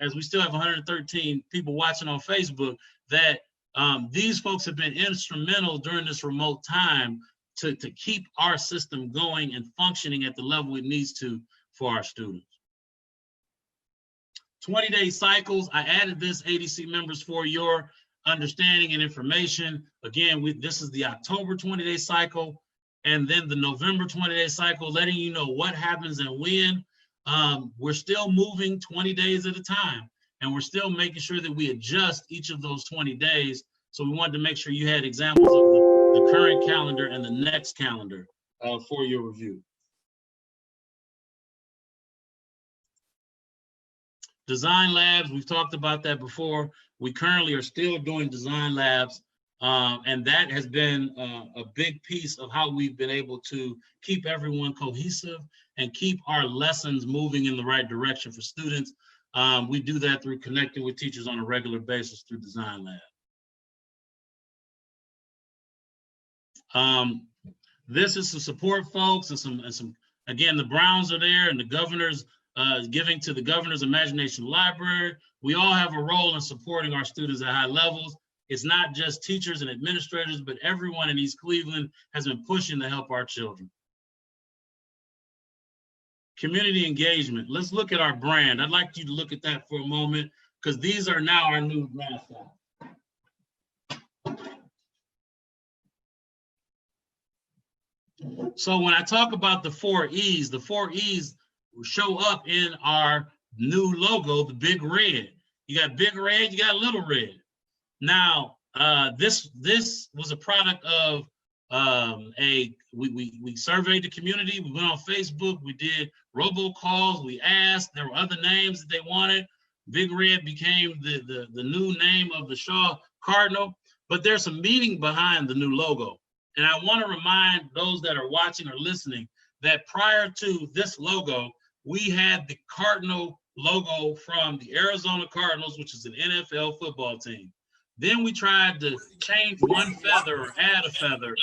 as we still have 113 people watching on Facebook, that these folks have been instrumental during this remote time to keep our system going and functioning at the level it needs to for our students. 20-day cycles, I added this, ADC members, for your understanding and information. Again, this is the October 20-day cycle, and then the November 20-day cycle, letting you know what happens and when. We're still moving 20 days at a time, and we're still making sure that we adjust each of those 20 days. So we wanted to make sure you had examples of the current calendar and the next calendar for your review. Design labs, we've talked about that before. We currently are still doing design labs, and that has been a big piece of how we've been able to keep everyone cohesive and keep our lessons moving in the right direction for students. We do that through connecting with teachers on a regular basis through design lab. This is to support folks and some, again, the Browns are there, and the governor's giving to the Governor's Imagination Library. We all have a role in supporting our students at high levels. It's not just teachers and administrators, but everyone in East Cleveland has been pushing to help our children. Community engagement. Let's look at our brand. I'd like you to look at that for a moment, because these are now our new mascots. So when I talk about the 4 E's show up in our new logo, the big red. You got big red, you got little red. Now, this was a product of we surveyed the community, we went on Facebook, we did robocalls, we asked, there were other names that they wanted. Big Red became the new name of the Shaw Cardinal, but there's some meaning behind the new logo. And I want to remind those that are watching or listening that prior to this logo, we had the Cardinal logo from the Arizona Cardinals, which is an NFL football team. Then we tried to change one feather or add a feather.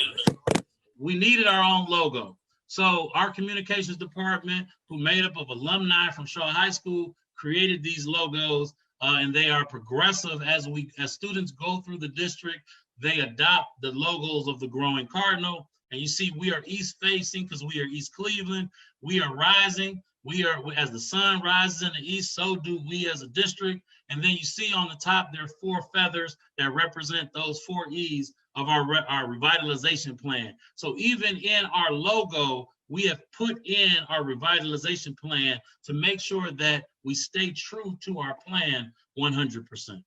We needed our own logo. So our communications department, who made up of alumni from Shaw High School, created these logos, and they are progressive. As students go through the district, they adopt the logos of the growing Cardinal. And you see, we are east facing because we are East Cleveland. We are rising. We are, as the sun rises in the east, so do we as a district. And then you see on the top, there are 4 feathers that represent those 4 E's of our revitalization plan. So even in our logo, we have put in our revitalization plan to make sure that we stay true to our plan 100%.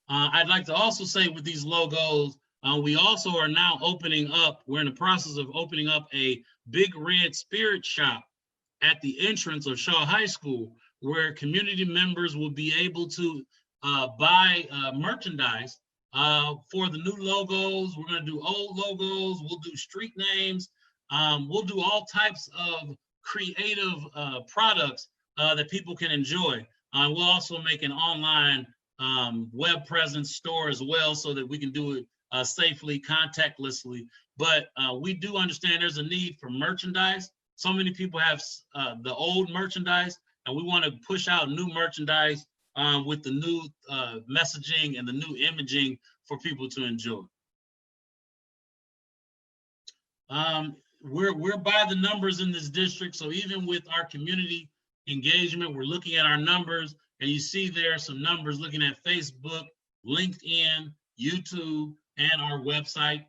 I'd like to also say with these logos, we also are now opening up, we're in the process of opening up a Big Red Spirit Shop at the entrance of Shaw High School, where community members will be able to buy merchandise for the new logos. We're going to do old logos. We'll do street names. We'll do all types of creative products that people can enjoy. We'll also make an online web presence store as well, so that we can do it safely, contactlessly. But we do understand there's a need for merchandise. So many people have the old merchandise, and we want to push out new merchandise with the new messaging and the new imaging for people to enjoy. We're by the numbers in this district, so even with our community engagement, we're looking at our numbers, and you see there are some numbers looking at Facebook, LinkedIn, YouTube, and our website.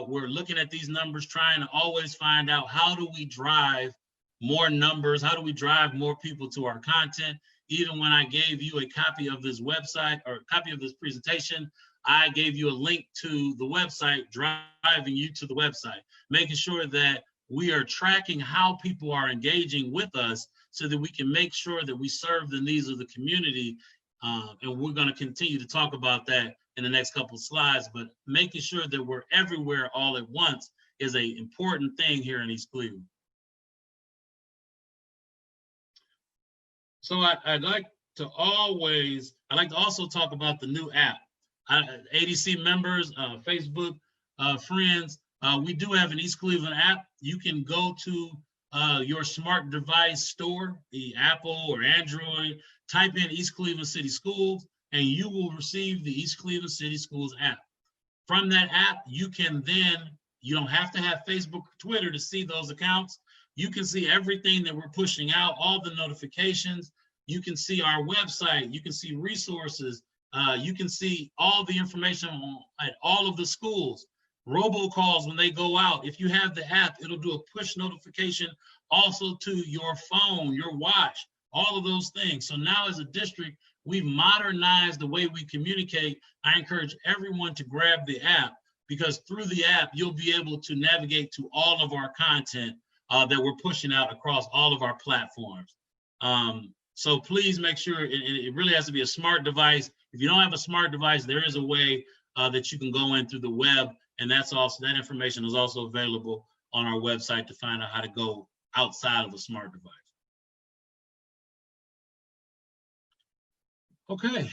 We're looking at these numbers, trying to always find out how do we drive more numbers, how do we drive more people to our content. Even when I gave you a copy of this website or a copy of this presentation, I gave you a link to the website, driving you to the website, making sure that we are tracking how people are engaging with us so that we can make sure that we serve the needs of the community. And we're going to continue to talk about that in the next couple of slides, but making sure that we're everywhere all at once is an important thing here in East Cleveland. So I'd like to also talk about the new app. ADC members, Facebook friends, we do have an East Cleveland app. You can go to your smart device store, the Apple or Android, type in East Cleveland City Schools, and you will receive the East Cleveland City Schools app. From that app, you can then, you don't have to have Facebook or Twitter to see those accounts. You can see everything that we're pushing out, all the notifications. You can see our website, you can see resources, you can see all the information at all of the schools, robocalls when they go out. If you have the app, it'll do a push notification also to your phone, your watch, all of those things. So now as a district, we've modernized the way we communicate. I encourage everyone to grab the app, because through the app, you'll be able to navigate to all of our content that we're pushing out across all of our platforms. So please make sure, it really has to be a smart device. If you don't have a smart device, there is a way that you can go in through the web, and that information is also available on our website to find out how to go outside of a smart device. Okay,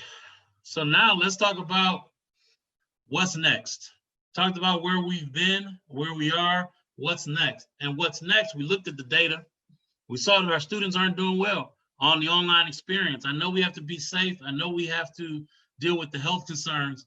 so now let's talk about what's next. Talked about where we've been, where we are, what's next. And what's next, we looked at the data. We saw that our students aren't doing well on the online experience. I know we have to be safe. I know we have to deal with the health concerns,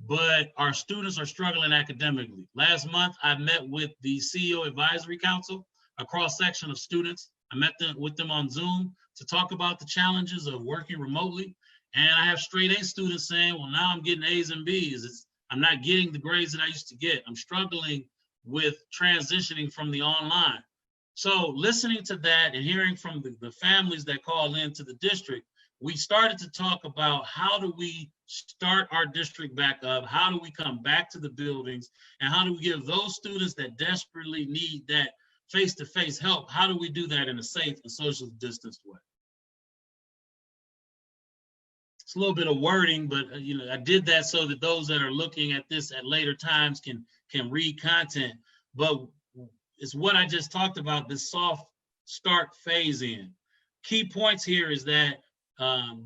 but our students are struggling academically. Last month, I met with the CEO Advisory Council, a cross-section of students. I met with them on Zoom to talk about the challenges of working remotely. And I have straight A students saying, well, now I'm getting A's and B's. I'm not getting the grades that I used to get. I'm struggling with transitioning from the online. So listening to that and hearing from the families that call into the district, we started to talk about how do we start our district back up? How do we come back to the buildings? And how do we give those students that desperately need that face-to-face help, how do we do that in a safe and socially distanced way? It's a little bit of wording, but I did that so that those that are looking at this at later times can read content. But it's what I just talked about, this soft start phase in. Key points here is that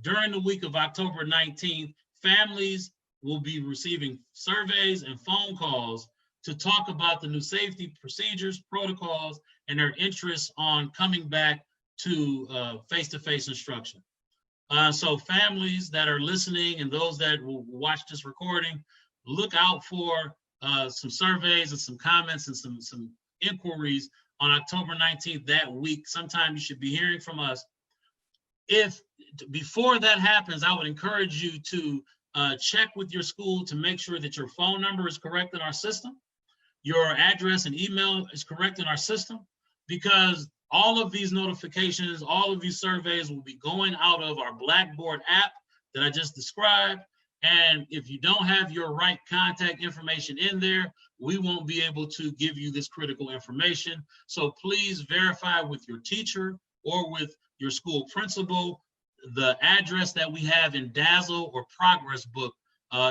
during the week of October 19th, families will be receiving surveys and phone calls to talk about the new safety procedures, protocols, and their interests on coming back to face-to-face instruction. So families that are listening and those that will watch this recording, look out for some surveys and some comments and some inquiries on October 19th that week. Sometime you should be hearing from us. If before that happens, I would encourage you to check with your school to make sure that your phone number is correct in our system, your address and email is correct in our system, because all of these notifications, all of these surveys will be going out of our Blackboard app that I just described. And if you don't have your right contact information in there, we won't be able to give you this critical information. So please verify with your teacher or with your school principal. The address that we have in Dazzle or Progress Book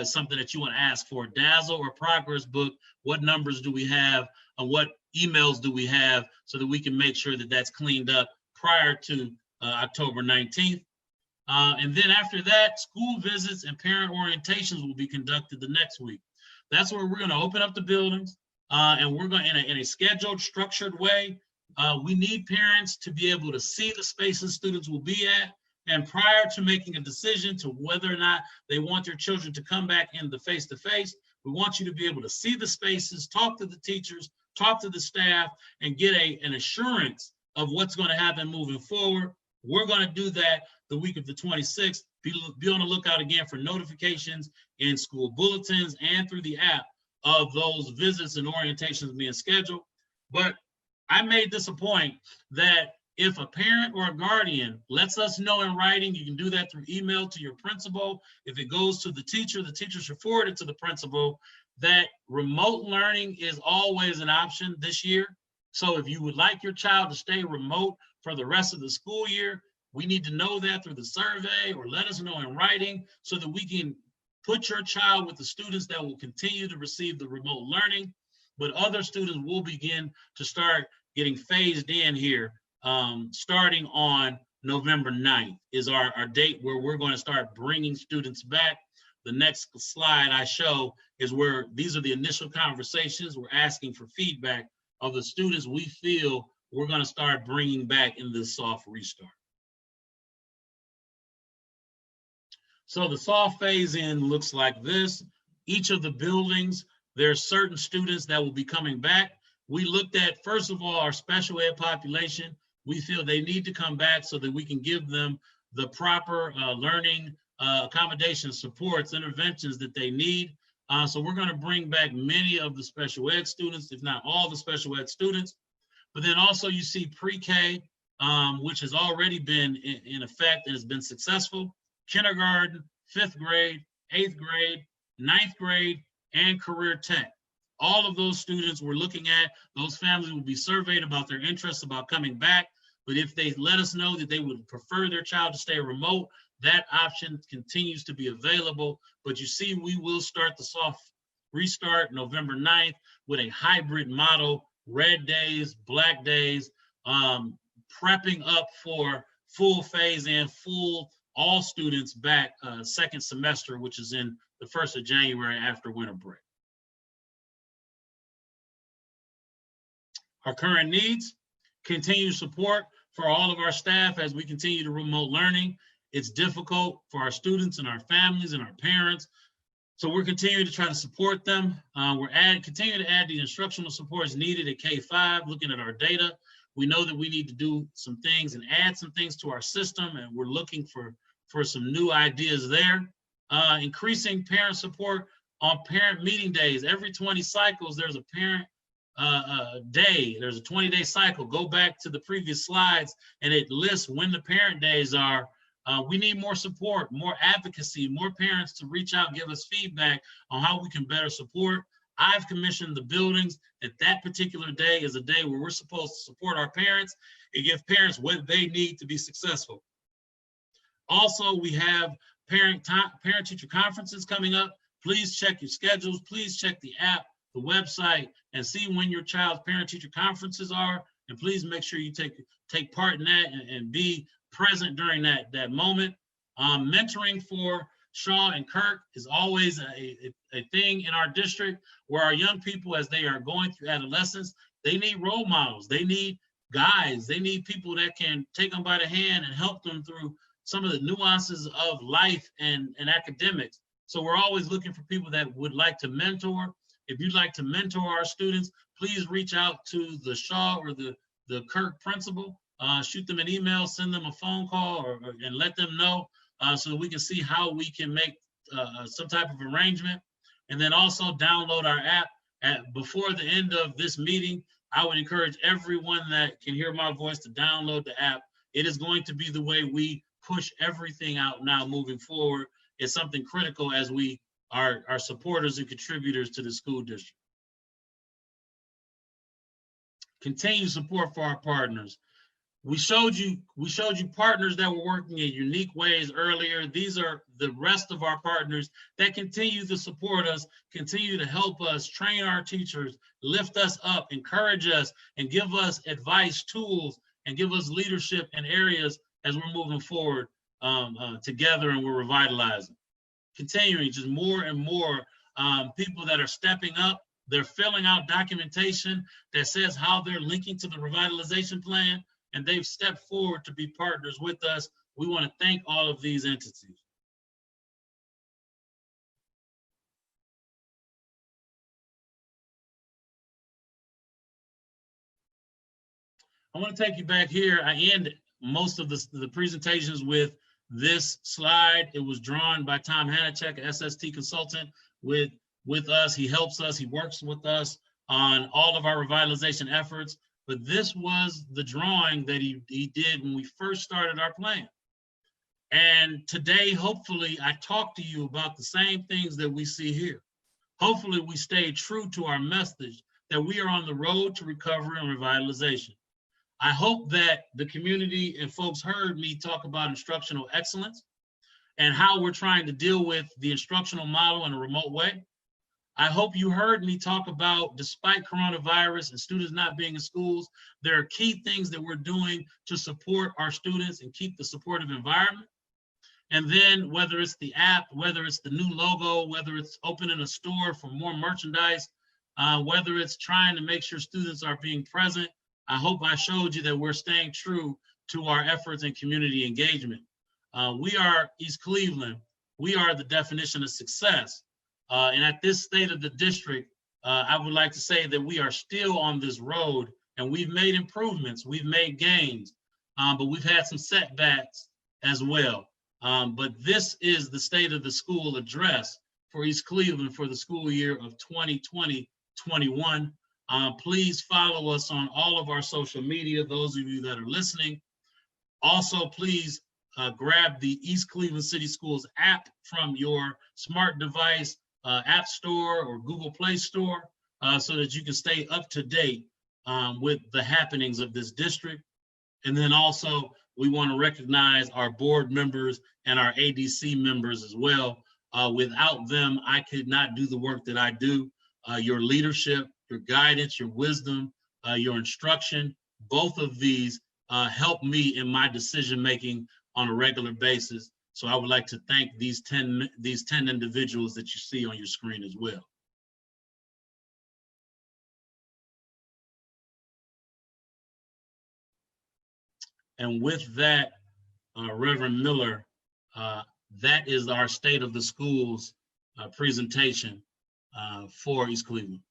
is something that you want to ask for. Dazzle or Progress Book, what numbers do we have and what emails do we have, so that we can make sure that that's cleaned up prior to October 19th. And then after that, school visits and parent orientations will be conducted the next week. That's where we're going to open up the buildings, and we're going in a scheduled, structured way. We need parents to be able to see the spaces students will be at, and prior to making a decision to whether or not they want their children to come back in the face-to-face, we want you to be able to see the spaces, talk to the teachers, talk to the staff, and get an assurance of what's going to happen moving forward. We're going to do that the week of the 26th. Be on the lookout again for notifications in school bulletins and through the app of those visits and orientations being scheduled. But I made this a point that if a parent or a guardian lets us know in writing, you can do that through email to your principal. If it goes to the teacher should forward it to the principal, that remote learning is always an option this year. So if you would like your child to stay remote for the rest of the school year, we need to know that through the survey or let us know in writing so that we can put your child with the students that will continue to receive the remote learning, but other students will begin to start getting phased in here. Starting on November 9th is our date where we're going to start bringing students back. The next slide I show is where these are the initial conversations. We're asking for feedback of the students we feel we're going to start bringing back in this soft restart. So the soft phase in looks like this. Each of the buildings, there's certain students that will be coming back. We looked at, first of all, our special ed population. We feel they need to come back so that we can give them the proper learning accommodation supports, interventions that they need. So we're going to bring back many of the special ed students, if not all the special ed students. But then also you see pre-K, which has already been in effect and has been successful. Kindergarten, 5th grade, 8th grade, 9th grade, and career tech. All of those students we're looking at, those families will be surveyed about their interests about coming back. But if they let us know that they would prefer their child to stay remote, that option continues to be available. But you see, we will start the soft restart November 9th with a hybrid model, red days, black days, prepping up for full phase in, all students back second semester, which is in the 1st of January after winter break. Our current needs, continued support for all of our staff as we continue to remote learning. It's difficult for our students and our families and our parents. So we're continuing to try to support them. We're continuing to add the instructional supports needed at K-5, looking at our data. We know that we need to do some things and add some things to our system, and we're looking for some new ideas there. Increasing parent support on parent meeting days. Every 20 cycles, there's a parent day. There's a 20-day cycle. Go back to the previous slides and it lists when the parent days are. We need more support, more advocacy, more parents to reach out, give us feedback on how we can better support. I've commissioned the buildings that particular day is a day where we're supposed to support our parents and give parents what they need to be successful. Also, we have parent-teacher conferences coming up. Please check your schedules. Please check the app, the website, and see when your child's parent-teacher conferences are. And please make sure you take part in that and be present during that moment. Mentoring for Shaw and Kirk is always a thing in our district where our young people, as they are going through adolescence, they need role models. They need guides. They need people that can take them by the hand and help them through some of the nuances of life and academics. So we're always looking for people that would like to mentor. If you'd like to mentor our students, please reach out to the Shaw or the Kirk principal. Shoot them an email, send them a phone call, and let them know so that we can see how we can make some type of arrangement. And then also download our app. Before the end of this meeting, I would encourage everyone that can hear my voice to download the app. It is going to be the way we push everything out now moving forward. It's something critical as we are supporters and contributors to the school district. Continued support for our partners. We showed you partners that were working in unique ways earlier. These are the rest of our partners that continue to support us, continue to help us, train our teachers, lift us up, encourage us, and give us advice, tools, and give us leadership in areas as we're moving forward together and we're revitalizing. Continuing just more and more people that are stepping up. They're filling out documentation that says how they're linking to the revitalization plan, and they've stepped forward to be partners with us. We want to thank all of these entities. I want to take you back here. I end most of the presentations with this slide. It was drawn by Tom Hanachek, SST consultant with us. He helps us, he works with us on all of our revitalization efforts. But this was the drawing that he did when we first started our plan. And today, hopefully, I talked to you about the same things that we see here. Hopefully, we stay true to our message that we are on the road to recovery and revitalization. I hope that the community and folks heard me talk about instructional excellence and how we're trying to deal with the instructional model in a remote way. I hope you heard me talk about, despite coronavirus and students not being in schools, there are key things that we're doing to support our students and keep the supportive environment. And then whether it's the app, whether it's the new logo, whether it's opening a store for more merchandise, whether it's trying to make sure students are being present, I hope I showed you that we're staying true to our efforts in community engagement. We are East Cleveland. We are the definition of success. And at this state of the district, I would like to say that we are still on this road and we've made improvements, we've made gains, but we've had some setbacks as well. But this is the state of the school address for East Cleveland for the school year of 2020-21. Please follow us on all of our social media, those of you that are listening. Also, please grab the East Cleveland City Schools app from your smart device, App Store or Google Play Store, so that you can stay up to date with the happenings of this district. And then also, we want to recognize our board members and our ADC members as well. Without them, I could not do the work that I do. Your leadership, your guidance, your wisdom, your instruction, both of these help me in my decision-making on a regular basis. So I would like to thank these 10 individuals that you see on your screen as well. And with that, Reverend Miller, that is our State of the Schools presentation for East Cleveland.